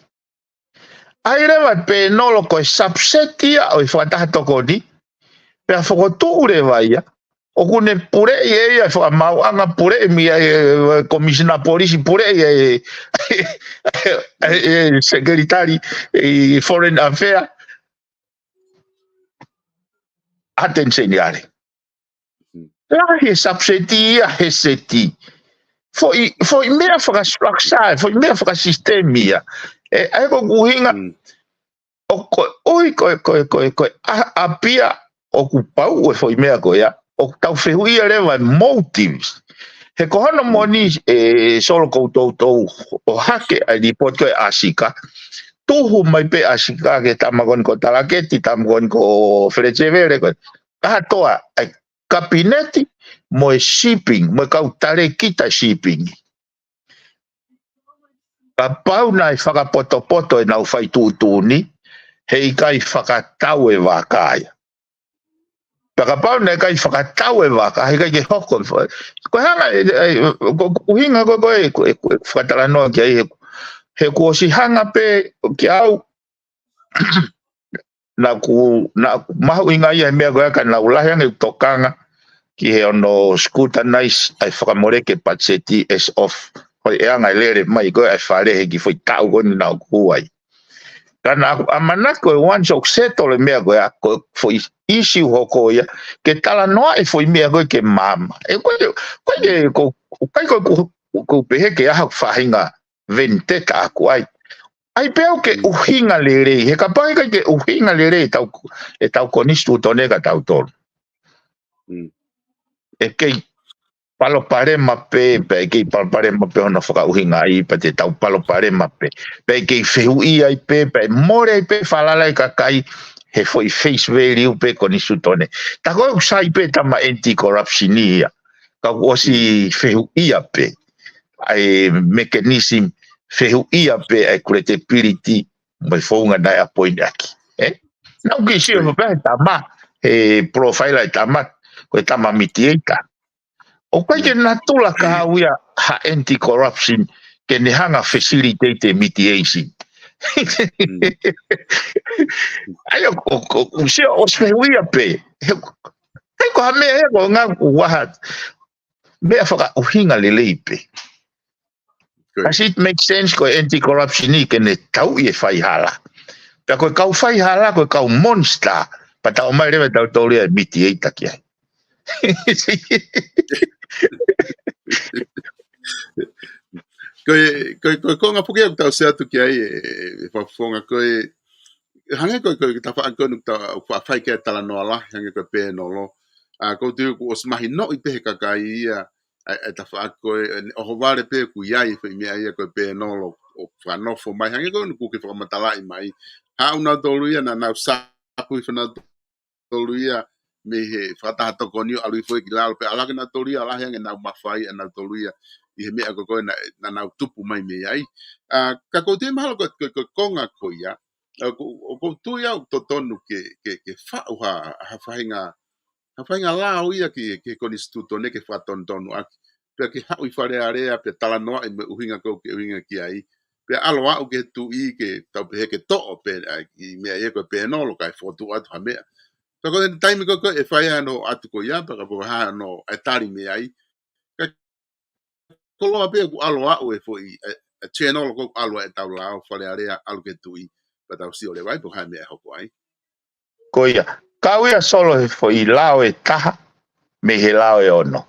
rewa pe nolo koe subseti ia o i whakatahatokoni pea whakotuu rewa ia o kune pure ia whakamau anga pure mi commissioner police pure secretary foreign affairs attention iare he subseti ia he seti foi mea whakastructure foi mea whakasystemi ia ai ko kuhinga o koe apia o kupau e foi mea koe ia o tau whehuia rewa motives he kohana moni solo koutou o hake ai report koe asika tuhu mai pe asika ke tamagon ko talaketi tamagon ko frechevere ko toa ai kabineti mo shipping mo kautare kita shipping kapau nai whakapoto e nau whai tūtūni hei kai whakatau e wakaya pakapau nai kai whakatau e waka hei kai ke hoko ko hanga uhinga ko whakatara noa ki ai he kuosi hanga pe ki au na mahu inga ia mea goea ka na ulahi ange tokanga ki he ono scrutinize ai whakamoreke patseti as of hoi e anga lere mai goea ai whare he ki foi tau goni na kuai Kana amana ko one sok seto le mea ko ko foi isi hoko ia ke tala noa e foi mea ko ke mama e ko ko pehe ke aha fahinga vente ka ko ai peo ke uhinga lere he ka pai ke uhinga lere tau konistu tone ka tau tol e ke palo pare mape pe ke palo pare mape ona foka uhinga ai pa te tau palo pare mape pe ke feu i ai pe more pe falala ka kai he foi face value pe konistu tone ta ko sai pe tama anti corruption ia ka osi feu i pe ai mechanism feu ia pe ai credibility mai fonga dai appoint aki não que se eu pe tama profile ai tama ko tama mitieta o kai ke natula ka uia ha anti corruption ke ne hanga facilitate mediation ai o se o se uia pe ko ha me ko nga wa me fa o hinga le leipe as it makes sense ko anti corruption ni ke ne tau e fai hala pe ko kau fai hala ko kau monster pa tau mai re tau tole mediate ki ai ko nga puke tau se atu ki ai fa fonga ko hanga ko ta fa ko ta fa fai ke tala no ala hanga ko pe no lo ko tu ko osmahi no i pe ka kai e ta fa ko o vale pe ku ia i fe mi ai ko pe no lo o fa no fo mai hanga ko ku ke fa matala i mai ha una doluia na sa pu fa na doluia me he fata to konio alu foi ki la pe ala na tolia ala hanga na mafai na tolia i me ko na tupu mai me ai ka ko te mahalo ko konga ko ia ko tu ia to tonu ke fa ha fainga la o ia ki ko instituto ne ke fa tonu ak pe ke ha i fare area pe tala no e uhinga ko ke uhinga ki ai pe aloa o ke tu i ke tau pe ke to pe i me ai ko pe no lo kai foto at ha me so ko time ko e fai ano atu ko ia para ko ha no e tari me ai ko lo pe ku aloa o e foi e channel ko aloa e tau la o fale area alu ke tu i pa tau si o le vai po ha me ho ko ai ko ia ka ia solo foi lao e taha me he lao e ono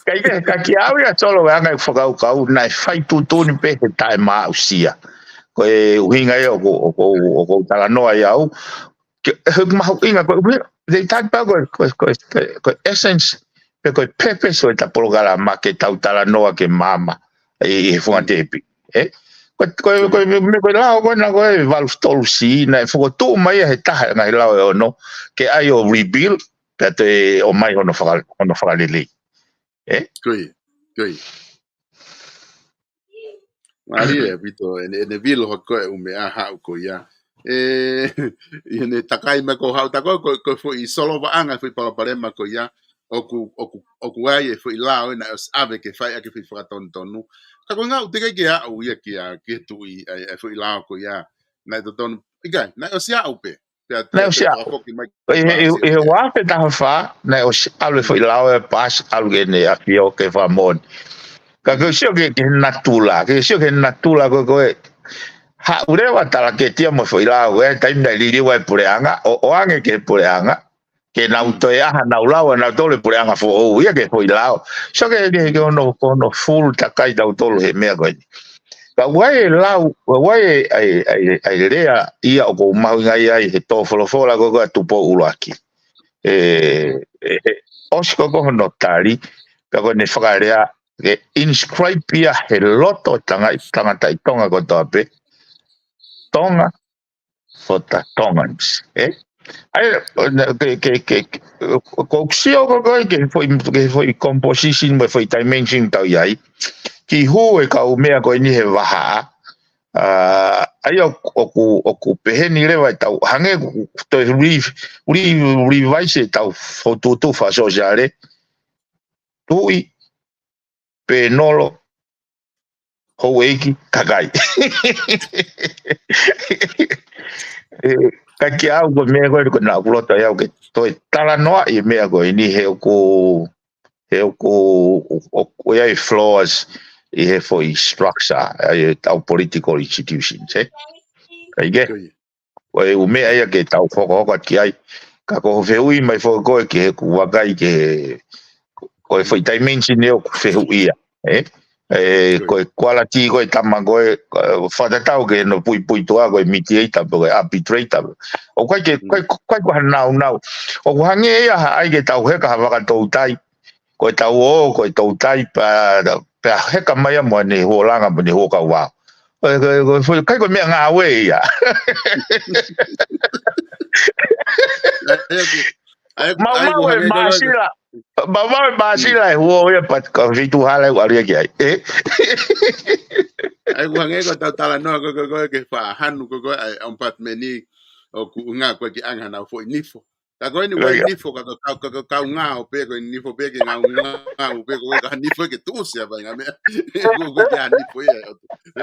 ka ki ia solo anga foka ka na fai tu ni pe tai ma usia ko e uhinga e o tala noa ia au he ma inga ko they talk about ko essence pe ko pepe so ta polgala ma ke tala noa ke mama e fonte ko me ko la ko na ko val stolsi na fo to mai he ta na la no ke ai o rebuild pe o mai ono fa le Kui. Mari e pito ne vilo ko e me aha ko ia. Ne takai me ko hau tako ko foi solo va anga foi para parema ko ia o ku ai foi la na ave ke fai ke foi fraton tonu. Ka ko nga utika ke a o ia ke tu i foi la ko ia na to ton iga na o sia upe. Na o sia e wa pe ta fa na o ave foi la e pas algo ne a fio ke fa mon. Ka ko sio ke natula ko ha ure wa tala ke tia mo foi la we time na li wa pureanga o ange ke pureanga ke na uto ya na ula na tole pureanga fo o ia ke foi la so ke no full takai da tole me ko ka wai la wai ai rea ia o ko mau ngai ai he to folo ko tu po ulaki osko ko no tali ka ko ne fagarea ke inscribe ia he loto tanga tai tonga ko tope tonga fota tongans ai ke ko xio ko ke foi composition me foi dimension tau ai ki hu e ka umea ko ni he waha ai o ku peheni le vai tau hange to revise tau foto tu fa sociale tui penolo hoeki kagai ka ki au ko me ko na flota ya ke to tala no e me ko ni he ko ya floors I he foi structure ai tau political institutions kai ge o e ume ai ke tau foko ki ai ka ko veui mai fo ko ke ku wagai ke ko foi dimension ne ku veui ko quality ko tama ko fada tau ke no pui to ko mediator ko arbitrator o ko ke ko nau o hange ya ai ke tau he ka wa ka tau tai ko tau ko tau tai pa he ka mai mo ne ho langa mo ne ho ka wa ko kai ko me nga we ya mau e masila Mama masila huo ya pat ka vitu hala wa ria ai ai ku hange ko tala no ko ke fa hanu ko ai pat meni o ku nga ko ki anga na fo nifo ka ko ni wa nifo ka nga o pe ko nifo pe ke nga o pe ko ka nifo ke tu sia ba nga me ko ya nifo ya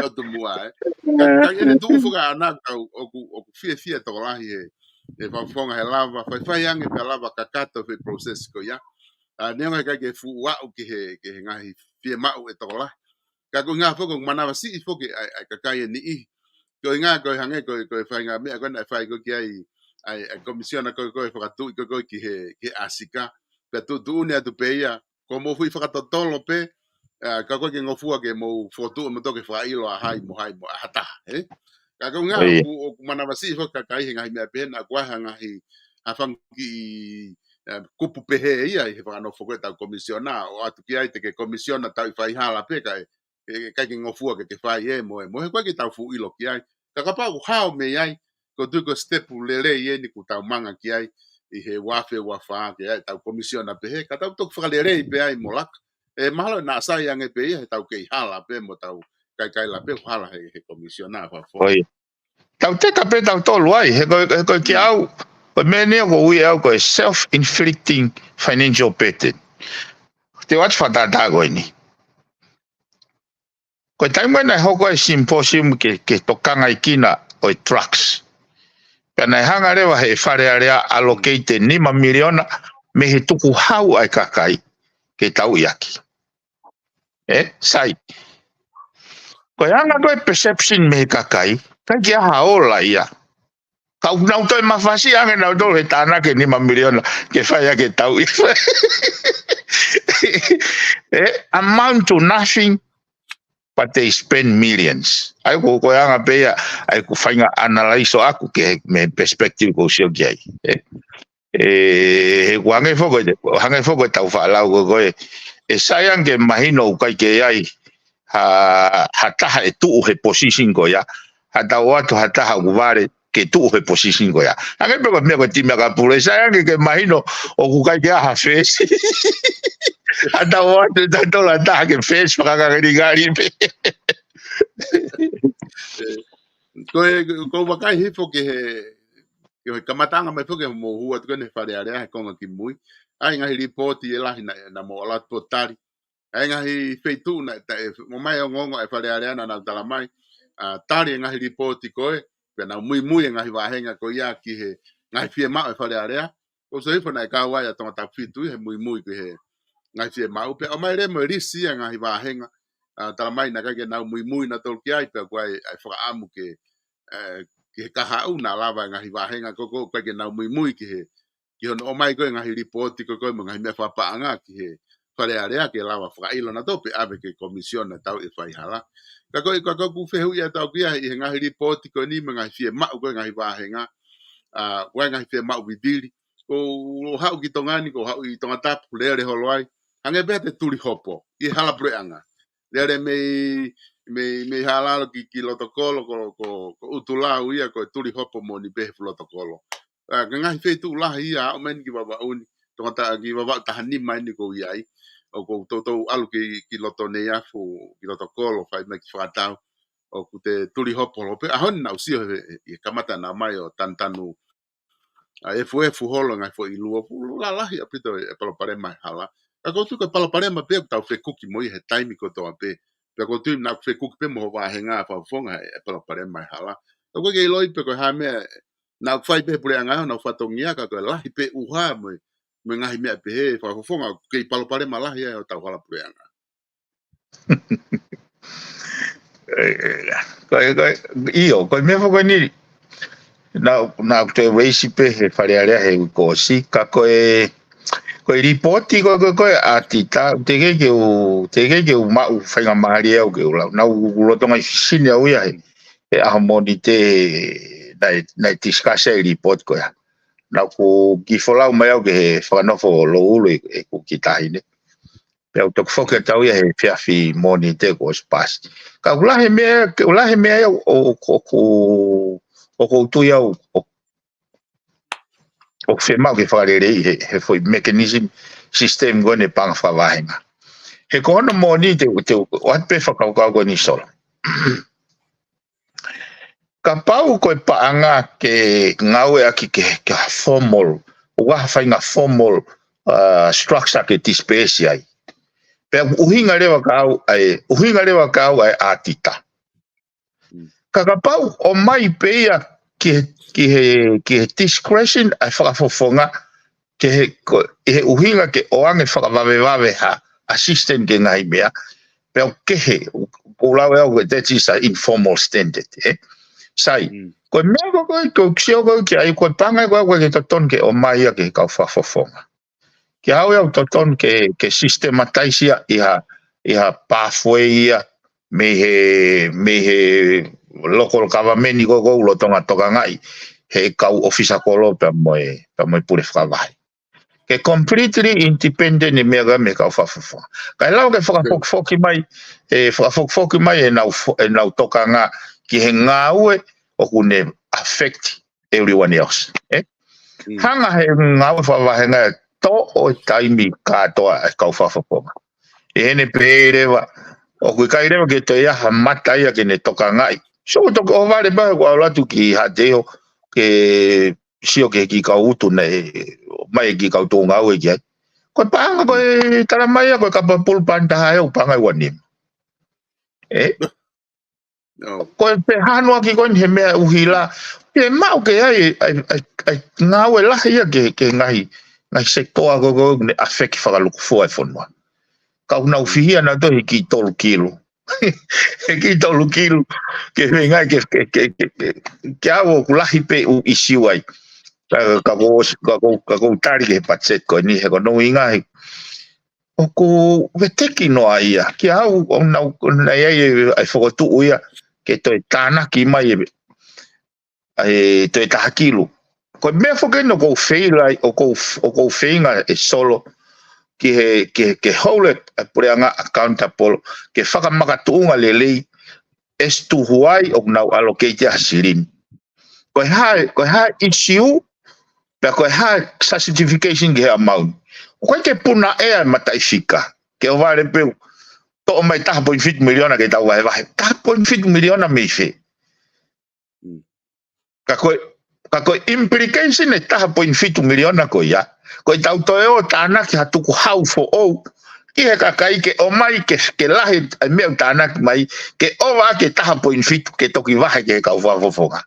o tu mua ka ni tu fo ka na o ku fie to la hi e fa fonga he lava fa yang e lava ka kato fe process ko ya nenga ka ke fu wa o ke nga hi fie ma o e to la ka ko nga fo ko mana si fo ke ai ka kai ni i ko nga ko hange ko fa nga me ko na fa ko ki ai komisiona ko fa tu ko ki he asika pe tu ne tu pe ya como fui fa to tolo pe ka ko ke ngofu ke mo foto mo to ke fa ilo hai mo hata ka ko nga o mana si fo ka kai nga me pe na kwa nga hi afang ki kupu pe he ia he fa no fo ta komisiona o atu ki ai te ke komisiona ta fa hala pe kai ka ke ngofua ke fai mo ko ke tau fu ilo ki ai ka pa ku hao me ai ko tu ko step lele ye ni ku tau manga ki ai I he wafe wafa ke ai tau komisiona pe he ka tau tok fa lele pe ai molak e malo na sa yang e pe he tau ke hala pe mo tau kai la pe hala he komisiona fa fo tau te ka pe tau to luai he ko ki au but many ko we au ko self inflicting financial pain te watch fa ta go ni ko tai mai na hoko e symposium ke tokanga I kina o trucks. Pena hanga rewa he whare area allocated 5 miliona me he tuku hau ai kakai ke tau iaki. Sai. Ko hanga koe perception me he kakai, kai kia haola ia. Kau nau toi mawhasi ange nau tol he tāna ke 5 miliona ke whaia ke tau iaki. Amount to nothing. But they spend millions. Ai ko anga pea, ai ko fainga analyze aku ke me perspective ko sio ki ai. Hange foko tau whaalau ko e sayang ke mahino kai ke ai ha taha e tuu he position ko ya. Ha tau atu ha taha uvare ke tuu he position ko ya. Hange peko mea ko timia ka pule. Sayang ke mahino o kukai ke ha face. Ada waktu tak tahu lah tak ke face pakak gari ko wakai hifo ke he kamatanga mai foke mo hua tu ne fare area ko ki mui ai nga report e la na mo la totali ai nga hi feitu na mo mai ngongo e fare area na tala mai tari nga report ko e na mui nga hi wahenga ko ya ki he nga fie ma e fare area o so ifo na ka wa ya tona fitu he mui ko he ngai fie mau pe o mai re mo risi nga hi wahenga tala mai na ka ke na mui na tol ki ai pe ko ai fa amu ke ka hau na lava nga hi wahenga ko ke na mui ki o mai ko nga hi report ko mo nga me fa pa nga ki he fare area ke lava fa ilo na tope ave ke komisiona tau e fai hala ka ku fe hu ya tau ki hi nga hi report ko ni nga fie ma ko nga hi wahenga wa nga hi fie ma widili o hau ki tongani ko hau I tonga tap le holwai ange bete tuli hopo I hala preanga le me hala ki lotokolo ko utula ia ko tuli hopo mo ni be lotokolo nga fe tu la ia o men ki baba uni tonga ki baba tahani mai ni ko ia o ko to alu ki lotone ia fu ki lotokolo fai me ki fatau o ku te tuli hopo lo pe ahon na usio e kamata na mai o tantanu e fu holo nga fo ilu la la ia pito e palo pare mai hala ka ko tu ka palo pare ma pe ta fe kuki mo he time ko to pe pe ko tu na fe kuki pe mo va henga fa fonga e palo pare mai hala ko ke loi pe ko ha me na fai pe pure nga na fa tongia ka ko la pe u ha mo me nga me pe he fa fonga ke palo pare ma la ia o ta hala pure nga Koe mea whako ni na te weisi pe he wharearea he ukosi ka koe ripoti koe atita te ke u mau whainga mahari au ke ulau na ulotonga i fisine au ia he ahamoni te nai discuss e report koe na ku kifolau mai au ke he whakanofo lo ulu e ku kitahine pe au tok foke tau ia he fiafi moni te ko spas ka ulahe mea o tu ia o fe mau ke whakarere he foi mechanism system go ne pang whawahenga he kono moni te wat pe whakaukau ko ni solo ka pau koe paanga ke ngaue aki ke formal wa whainga formal structure ke tispesi ai pe uhinga lewa kau ai atita ka pau o mai peia ke discretion ai whakafofonga ke he uhinga ke oange whakavave ha assistant ke ngai mea pe ke he ulau eo that is an informal standard sai ko mego ko xio ko ke ai ko panga ko ke ton ke o mai ke ka whakafofonga ke au eo ton ke systemataisia iha pathway me he local government go lo tonga toka ngai he kau officer ko lo pa moi pure whakawai ke completely independent ni mega me ka whakafofonga kai lau ke whakafoki mai e nau toka ngā ki he ngāue o kune affect everyone else hanga he ngāue whawahenga to o taimi katoa e kau whakafofonga e hene pērewa o kui kai rewa ke te iaha mata ia ke ne toka ngai so toko o vale ba ko latu ki hateo ke sio ke ki ka utu nei mai ki ka tu ngau e ki ko panga ko tara mai ko ka pul panda ha o panga wani ko pe hanu ki ko he me uhila pe mau ke ai ngau e la ia ke ngai sector go ne affect fa lu fo e fonwa ka una ufia na to ki tol kilo ki tolu kilo ke venga ke hago kulahi pe u isiwai ka go tari ke patset ko ni he ko no inga o ko veteki no ia ke au na ai fogotu ia ke to tana ki mai e to ta kilo ko me foke no go fail o go feinga e solo ke hold preanga accountable ke whakamakatunga lelei estu huai o nau allocate hasirin ko ha issue pe ko ha certification ke amount ko ke puna e mataifika ke o vale pe to mai ta 0.5 miliona ke tau vai ta 0.5 miliona me fe ka ko implication e ta 0.5 miliona ko ya ko tau to o tana ki hatuku hau fo o ki he kakai ke o mai ke lahi me tana mai ke o wa ke ta 0.5 ke toki wa ke ka wa fofonga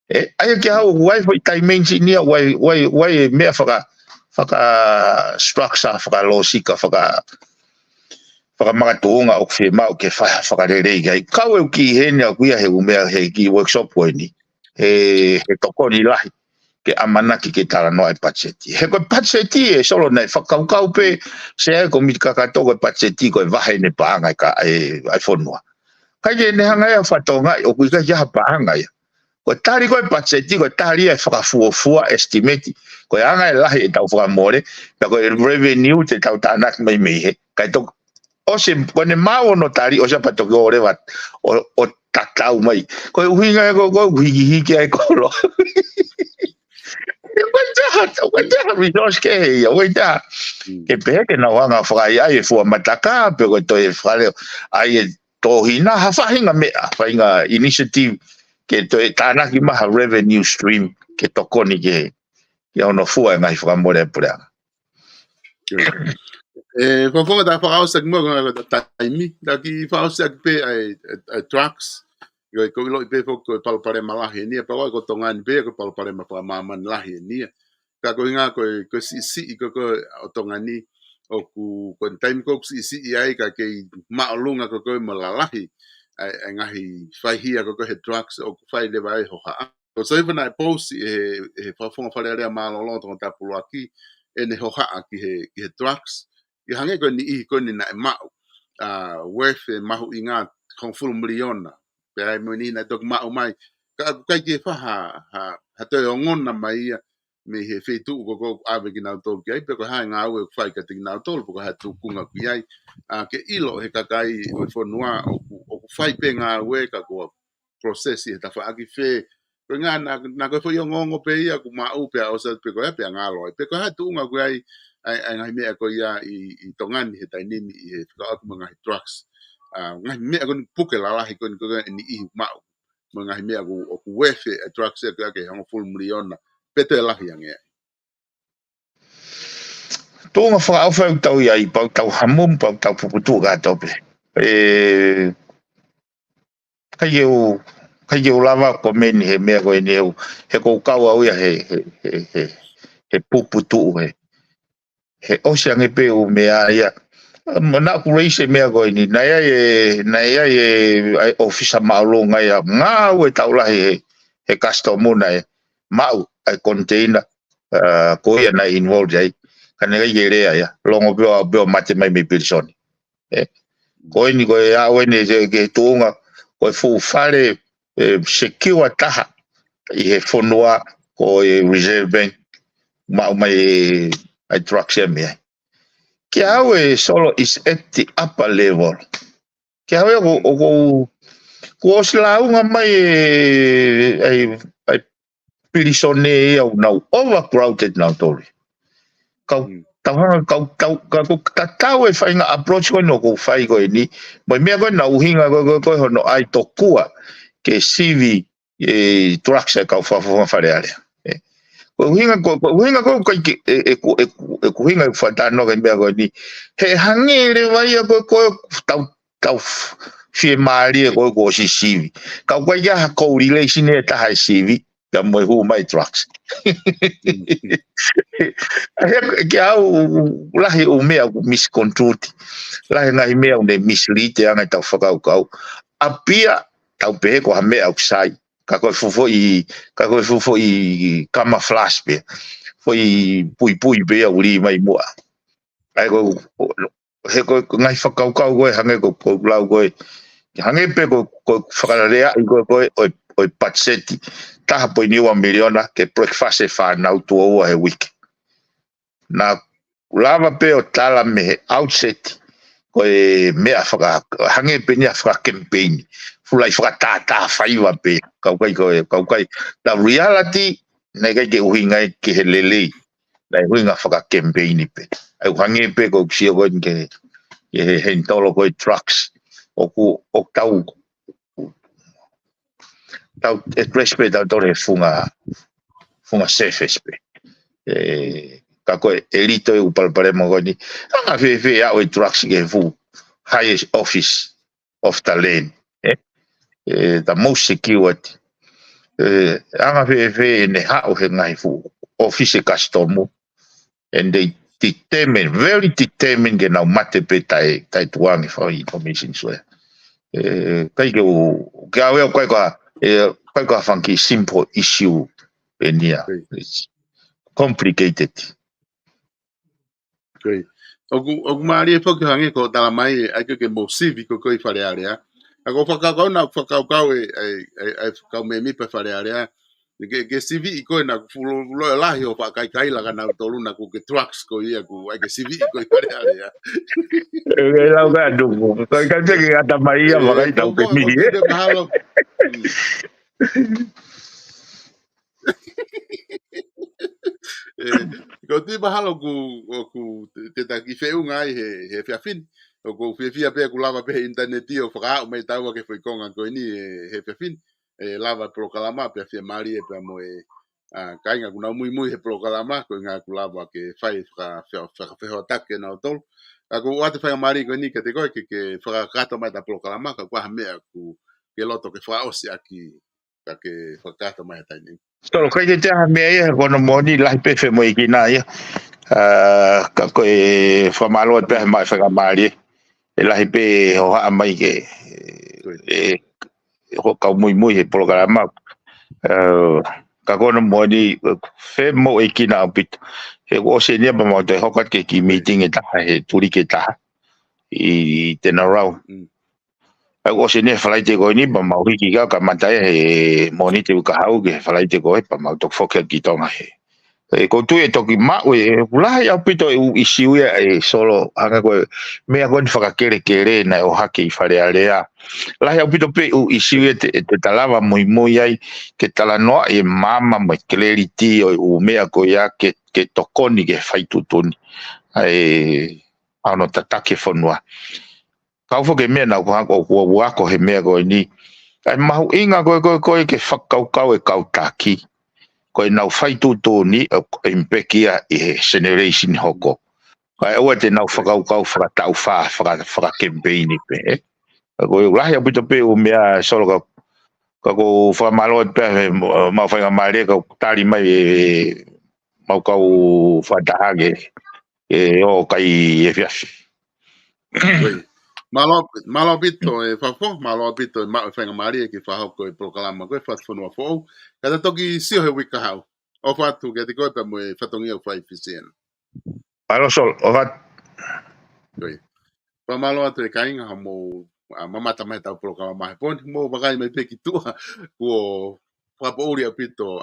ai ke hau wai foi dimension ni wai me faka structure faka logica faka magatunga o fe mau ke faka rei kai ka o ki he ne ku he u me he ki workshop ko ni he toko ni lahi ke amanaki ke tala no ai pacheti he ko pacheti e solo nei whakaukau pe se ko mit kakato ko pacheti ko vahe ne paanga ka ai fonua kai ne hanga ya fatonga o ku ka ya paanga ya ko tari ko pacheti ko tari e whakafuofua estimate ko hanga la e tau whakamore ko revenue te tau tanak mai he kai to o se ko ne mau no tari o se patoki o rewa o tatau mai ko uhinga ko uhingi ki ai ko lo Wajah resource ke ya wajah ke pe na wanga frai ai fu mataka pe ko to frai ai to hina ha fahinga me fahinga initiative ke to tana ki ma revenue stream ke to koni ke ya no fu ai mai fra mole pura Fonga da fa ausa mo da taimi da ki fa ausa pe ai trucks ko lo pe ko palpare malahi ni pa ko tongan pe ko palpare ma pa maman lahi ni ka ko inga ko si ko otongani o ku time ko si ai ka ke maulunga ko malalahi ai ngahi fai hia ko he drugs o fai le vai ho ha ko sai vana post e fa fonga fale ale ma lo lo ta pulo aki e ne ho ha ki he drugs i hange ko ni na ma worth mahu inga kong full miliona pe ai mo ni na dog ma o mai ka ke fa ha te ongon na mai me he fe tu ko ave ki na to ki pe ko ha nga o fai ka ti na to ko ha tu kunga ki ai ke ilo he kakai o fonua o fai pe nga we ka ko process e ta fa aki fe ko nga na ko fo yo ngongo pe ia ku ma u pe o sa pe ko pe nga lo pe ko ha tu nga ku ai ai me ko ia i tongan he tai ni e ka aku nga drugs nga me ko puke la la ko ni i ma nga me ko o ku wefe drugs e ka ke ho full miliona pete la yang e Tunga whakaawhau tau iai, pau tau hamum, pau tau puputu ka tope. Kai eu lava ko meni he mea koe ni heu, he kou kau au ia he puputu he osiange pe u mea ia. Mana ku reise mea koe ni, na ia e ofisa maulonga ia, ngā ue tau lahi he kastomuna mau ai container, ko ia na involved ai. Kana ngai rea ya longo beo mate mai me personi ko ni ko ya wene ke tunga ko fu fare secure taha i he fonua ko reserve bank mai ai trucks me ke awe solo is at the upper level ke awe ko slaunga mai ai personi au now overcrowded now tori kau tau e whainga approach koe no ko whai koe ni mai mea koe na uhinga koe hono ai tokua ke CV trucks e kau whawhunga whare area uhinga koe kai e kuhinga whatano kai mea koe ni he hangere vai a koe tau whie maari e koe si CV kau koe ia co-relation e taha CV ka moe hu mai trucks ke au lahi o mea misconstrued lahi ngai mea o mislead anga tau whakau apia tau pehe ko ha mea uksai ka koe fufo i camouflage pe foi pui pe au li mai mua ai ko he ko ngai whakau koe hange ko lau koe hange pe ko whakararea i koe oi patseti taha po ni 1 miliona ke breakfast e whanau tua ua he wiki. Na lava pe o tala me he outset ko e mea hange pe ni a campaign fulai whakatata whaiwa pe kau kai the reality nei kai ke uhinga ke he lelei nei uhinga campaign pe ai hange pe ko sia ko ke he ntolo ko trucks o tau address pe tau tore funga surface pe kako elito e upalpare mo ni anga fe a o trucks ke fu highest office of the land the most secured anga fe ne ha o he ngai fu office customer and they very determined ke na mate pe tai tuangi for information so kai ke gawe ko ka funky simple issue enia it's complicated okay o mari e foki hange ko tala mai ai ke mo civic ko i fare area ako whakakau ai ka me mi pe fare area ke civic ko na fulo lahi o kai la kana tolu na ku ke trucks ko ia ku ai ke civic ko i fare area la ga do ko ka te ke ata mai ia makai tau ke mi ko ti mahalo ku te ta ki feu ngai he fiafin ko fia pe ku lava pe internet o fra o mai tau ke foi konga ko ni he fiafin lava proclama pe fia mari e pe mo kai nga kuna muy he proclama ko nga ku lava ke fai fra ataque na tol ko wat fai mari ko ni ke te ko ke fra kato mai ta proclama ko ha me ku ke loto ke fra osi aki ke fra kato mai ta ni Tolo kai te mea e kono moni lahi pe fe mo i kina ia ka koe whamalo pe mai whakamari lahi pe ho ha mai ke ho ka muy he programa ka kona mo ni fe mo e kina apit he o se ni ba mo te ho ka ke ki meeting e ta he turi ke ta I tena rau ai o se ne falai te ko ni ba mau ki ka matai he mo ni te ka hau ke falai te ko e pa mau tok fokel ki tonga he e ko tu e toki ma e ula ya pito e siu e solo anga ko me ko ni faka kere na o hake I fare alea la ya pito pe u siu te talava muy ai ke tala no e mama mo clarity o me ko ya ke tokoni ke fai tutuni ai ano tatake fonua ka fo ke me na ko he me ko ni ai mau inga ko ke fakau e kau taki ko na fai tu ni impekia e generation hoko kai o te na fakau fra tau fra campaign pe ko la ya buto pe o mea solo ka ko fa malo pe ma fa male ka tali mai mau ka o fa dage e o kai e fias malo bito e fafo malo bito ma fa ngari ke fa ko e programa ko fa fo fo kada toki si he wika hau o fa tu ke ko pe mo fa tongi o fa efficient malo sol o va pa malo atu e kainga mo mama tamai tau programa pon mo bagai mai pe ki tu ko fa po ri apito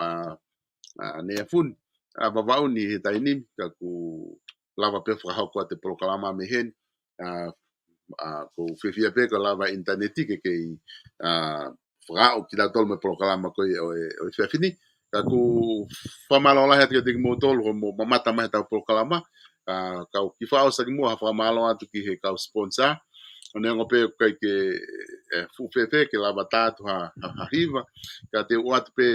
ne fun ba ni taini ka ku lava pe fa ko te programa me hen ko fefia pe ko lava interneti ke fra o ki la tol me programa ko o fefini ka ku fa malo la het ke mo tol mo mata mai ta programa ka ki fa o sa mo fa malo atu ki he ka sponsorone ngo pe ke fu fefe ke lava tatu ha riva ka te o atu pe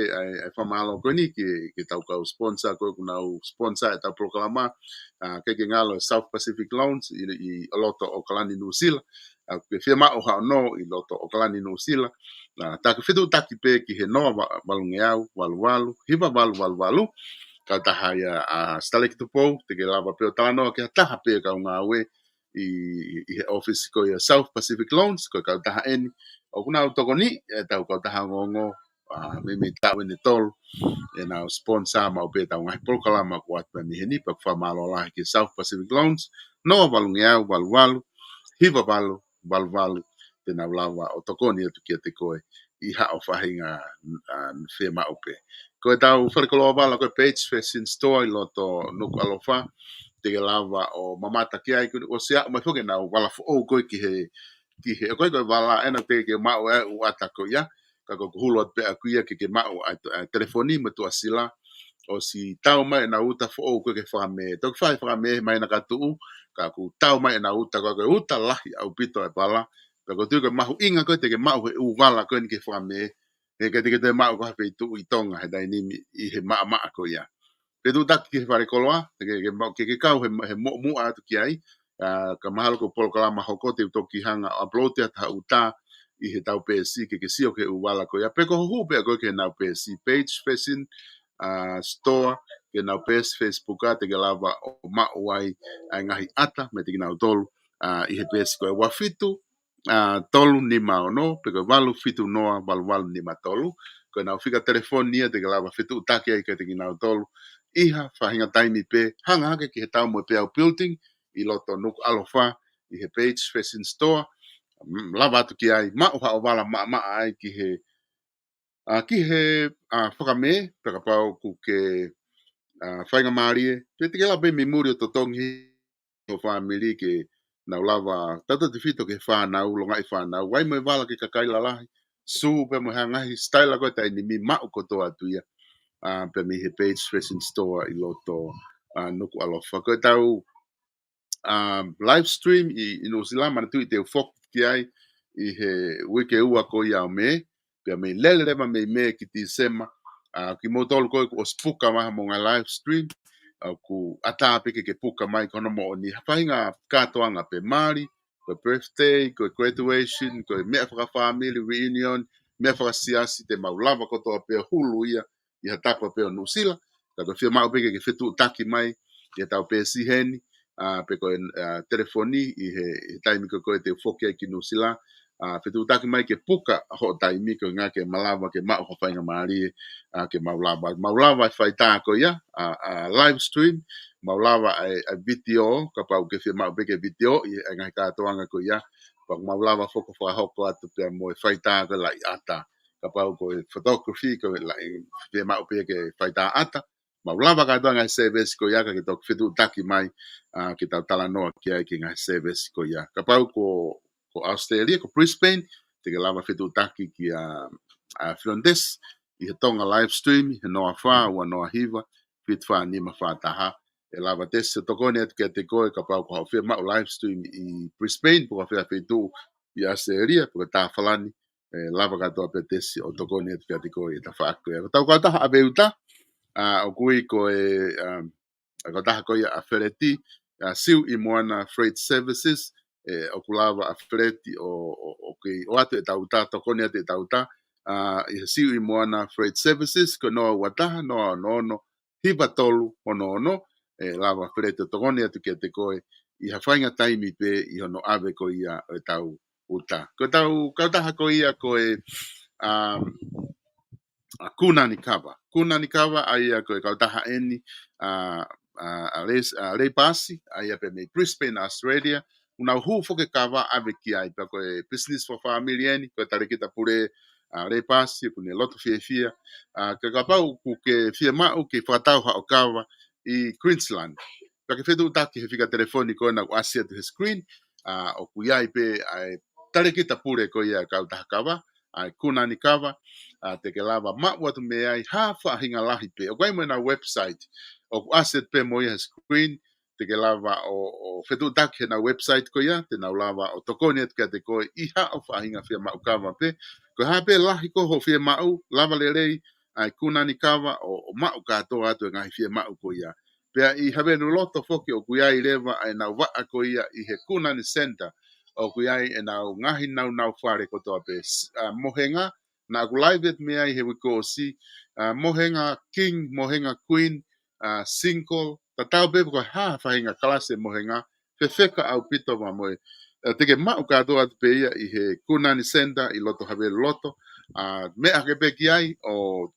fa malo ko ni ke tau ka sponsor ko na sponsor ta programa ke ngalo South Pacific Loans I loto o Kalani New Zealand pe firma o ha no I loto o Kalani New Zealand ta ke fitu taki pe ki he no balungeau walu hiva walu ka ta haya stale ki tupo te ke lava pe o tano ke ta pe ka ngawe I office ko ya South Pacific Loans ko ka ta en o kuna to ko ni ta ko ta ngongo me ta we ni tol e na sponsor ma pe ta ngai programa ko at me ni pa fa malo la ki South Pacific Loans no valungeau walu hiva walu te na lava o tokoni tu ki te koe I ha o fahinga firma ope ko tau farkolo bala ko page facing store I loto nuku alofa te lava o mamata ki ai o sia ma foge na wala fo o ko ki he ko wala ena te ke ma o atako ya ka ko hulo pe akuia ke ma o telefoni ma tu asila o si tau mai na uta fo o ko ke fa me to fa me mai na ka tu ka ku tau mai na uta ko uta la au pito e bala ka ko tu ke ma inga ko te ke ma o wala ko ni ke fa me ke te ma ko ha pe tu I tonga he dai ni I he ma ko ya pe tu tak ki fare koloa ke kau he mo atu ki ai ka mahalo ko polo kala ma hoko te to ki hanga upload te ta uta I he tau PSC ke sio ke uwala ko ya pe ko hu pe ko ke na PSC page facing store ke na Facebook te ke lava o ma wai ai ngahi ata me te na tolu I he PSC ko wa fitu tolu ni ma no pe ko valu fitu noa valu ni ma tolu ko na fika telefoni te ke lava fitu uta ke ke te na tolu iha fahinga taimi pe hanga hake ki he tau mo pe au building I loto nuku alofa I he page facing store lava atu ki ai ma o wala ma ai ki he whakame peka pau ku ke whainga maarie pe te kela pe mi muri o totongi o whamiri ke na lava tata te fito ke whanau longa I whanau wai mo wala ke kakaila lahi su pe mo hangahi style ko tai ni mi ma o koto atu ia pe mi he page facing store I loto nuku alofa ko tau live stream I no sila mana tu I te fok ki ai I he wike ua ko ia me pe me lele rema me ki ti sema ki mo tolu ko o spuka ma mo nga live stream ku ata pe ke puka mai kono mo ni fainga katoanga pe mari ko birthday ko graduation ko me fa family reunion me fa siasi te maulava ko to pe hulu ia tapa pe no sila ka ko firma pe ke fitu taki mai ia tau pe si heni pe ko telefoni I he taimi ko te foke ki no sila fetu taki mai ke puka ho taimi ko nga ke malava ke ma ho fainga mari ke maulava fai ta ko ya live stream maulava a video ka pau ke fe ma be ke video I nga ka toanga ko ya pa maulava foko fa hoko atu pe mo fai ta ko la ata ka pau ko photography ko la fe ma be ke fai ta ata maulava ka toanga service ko ya ka ke tok fetu taki mai ke tau tala noa ki ai ki nga service ko ya ka pau ko Australia, ko Brisbane, te ke lava fetu taki ki a Flondes, I he tonga live stream, he noa wha, ua noa hiva, fit wha nima wha taha, e lava tese tokone atu ke te koe, ka pau ko hau whia mau live stream I Brisbane, po ka whia fetu I Australia, po ka tā whalani, lava katoa pe tese o tokone atu ke te koe, e ta wha aku e. Tau ka taha a veuta, o kui ko ka taha koe a whereti, siu I moana freight services, o kulava a freti o atu e tauta tokone atu e tauta I siu I moana freight services ko noa wataha noa nono hiva tolu ono lava freti tokone atu ke te koe I hawhainga taimi pe I hono ave ko ia o tau uta ko tau kautaha ko ia ko kunani kava aia ko kautaha eni rei pasi aia pe me Brisbane Australia una hu foke kava ave ki ai pa ko business for family eni ko tare kita pure rei pasi pune loto fia ka pau ku ke fia ma o ke fatau ha o kava I Queensland pa ke fetu taki he fica telefonico na asia to screen o ku ai pe ai tare kita pure ko ia kautaha kava ai kunani kava te ke lava ma watu me ai hafa hinga lahi pe o kai mo na website o asset pe mo ia screen te ke lava o fetu tak na website ko ia te na lava o tokoni et te ko I ha o fa hinga fia ma o kava pe ko ha pe lahi ko ho fia ma o lava le rei ai kunani kava o ma o ka to atu ngai fia ma o ko ia pe I have no loto foki o ku ia I leva ai na wa ko ia I he kunani center o ku ia e na ngahi na fare ko to pe mohenga na ku live me ai he ko si mohenga king mohenga queen single tatau be ko ha fainga klase mohenga fefeka au pito ma moe te ke ma ka do at pe ia I he kunani center I loto have loto me a ke pe ki ai o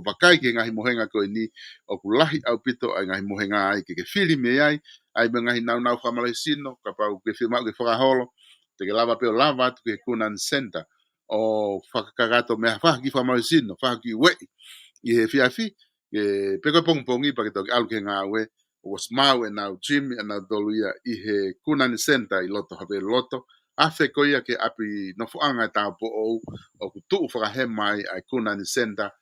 vakai ke ngahi mohenga ko ni o kulahi au pito ai ngahi mohenga ai ke fili me ai ngahi nau famalesino ka pa ke firma ke fora holo te ke lava pe lava tu ke kunani center o whakakagato mea whaki whamarusino, whaki we I he whiawhi, ke peko pongpongi pa ke toki alu ke ngā we, o smau e nau Jimmy e nau dolu ia I he kunani center I loto hawe loto, afe ko ia ke api no fuanga e tau po o kutu whakahe mai ai kunani center,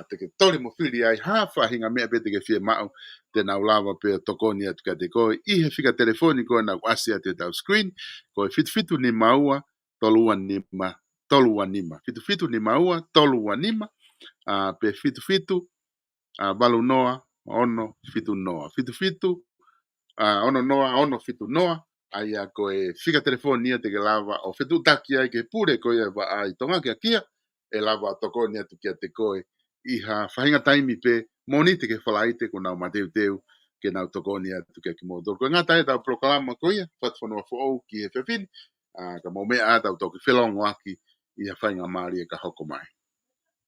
te ke tori mo whiri ai hawha hinga mea pe te ke whia mau, te nau lava pe tokoni atu ka te koe, I he whika telefoniko nau asia te tau screen, koe fitu ni maua, tolua ni ma, tolu wanima fitu ni maua tolu wanima pe fitu balu noa ono fitu noa fitu ono noa ono fitu noa aya ko fica telefonia te lava o fitu taki ai ke pure ko ia va ai tonga ke kia e lava tokoni atu kia te koe iha fainga taimi pe moni te ke falaite ko na mateu ke na tokoni atu ke mo do ko ngata e ta proclama ko ia fat fono fo ki e fefin ka mo me ata to ke felong waki I a whainga maari e ka hoko mai.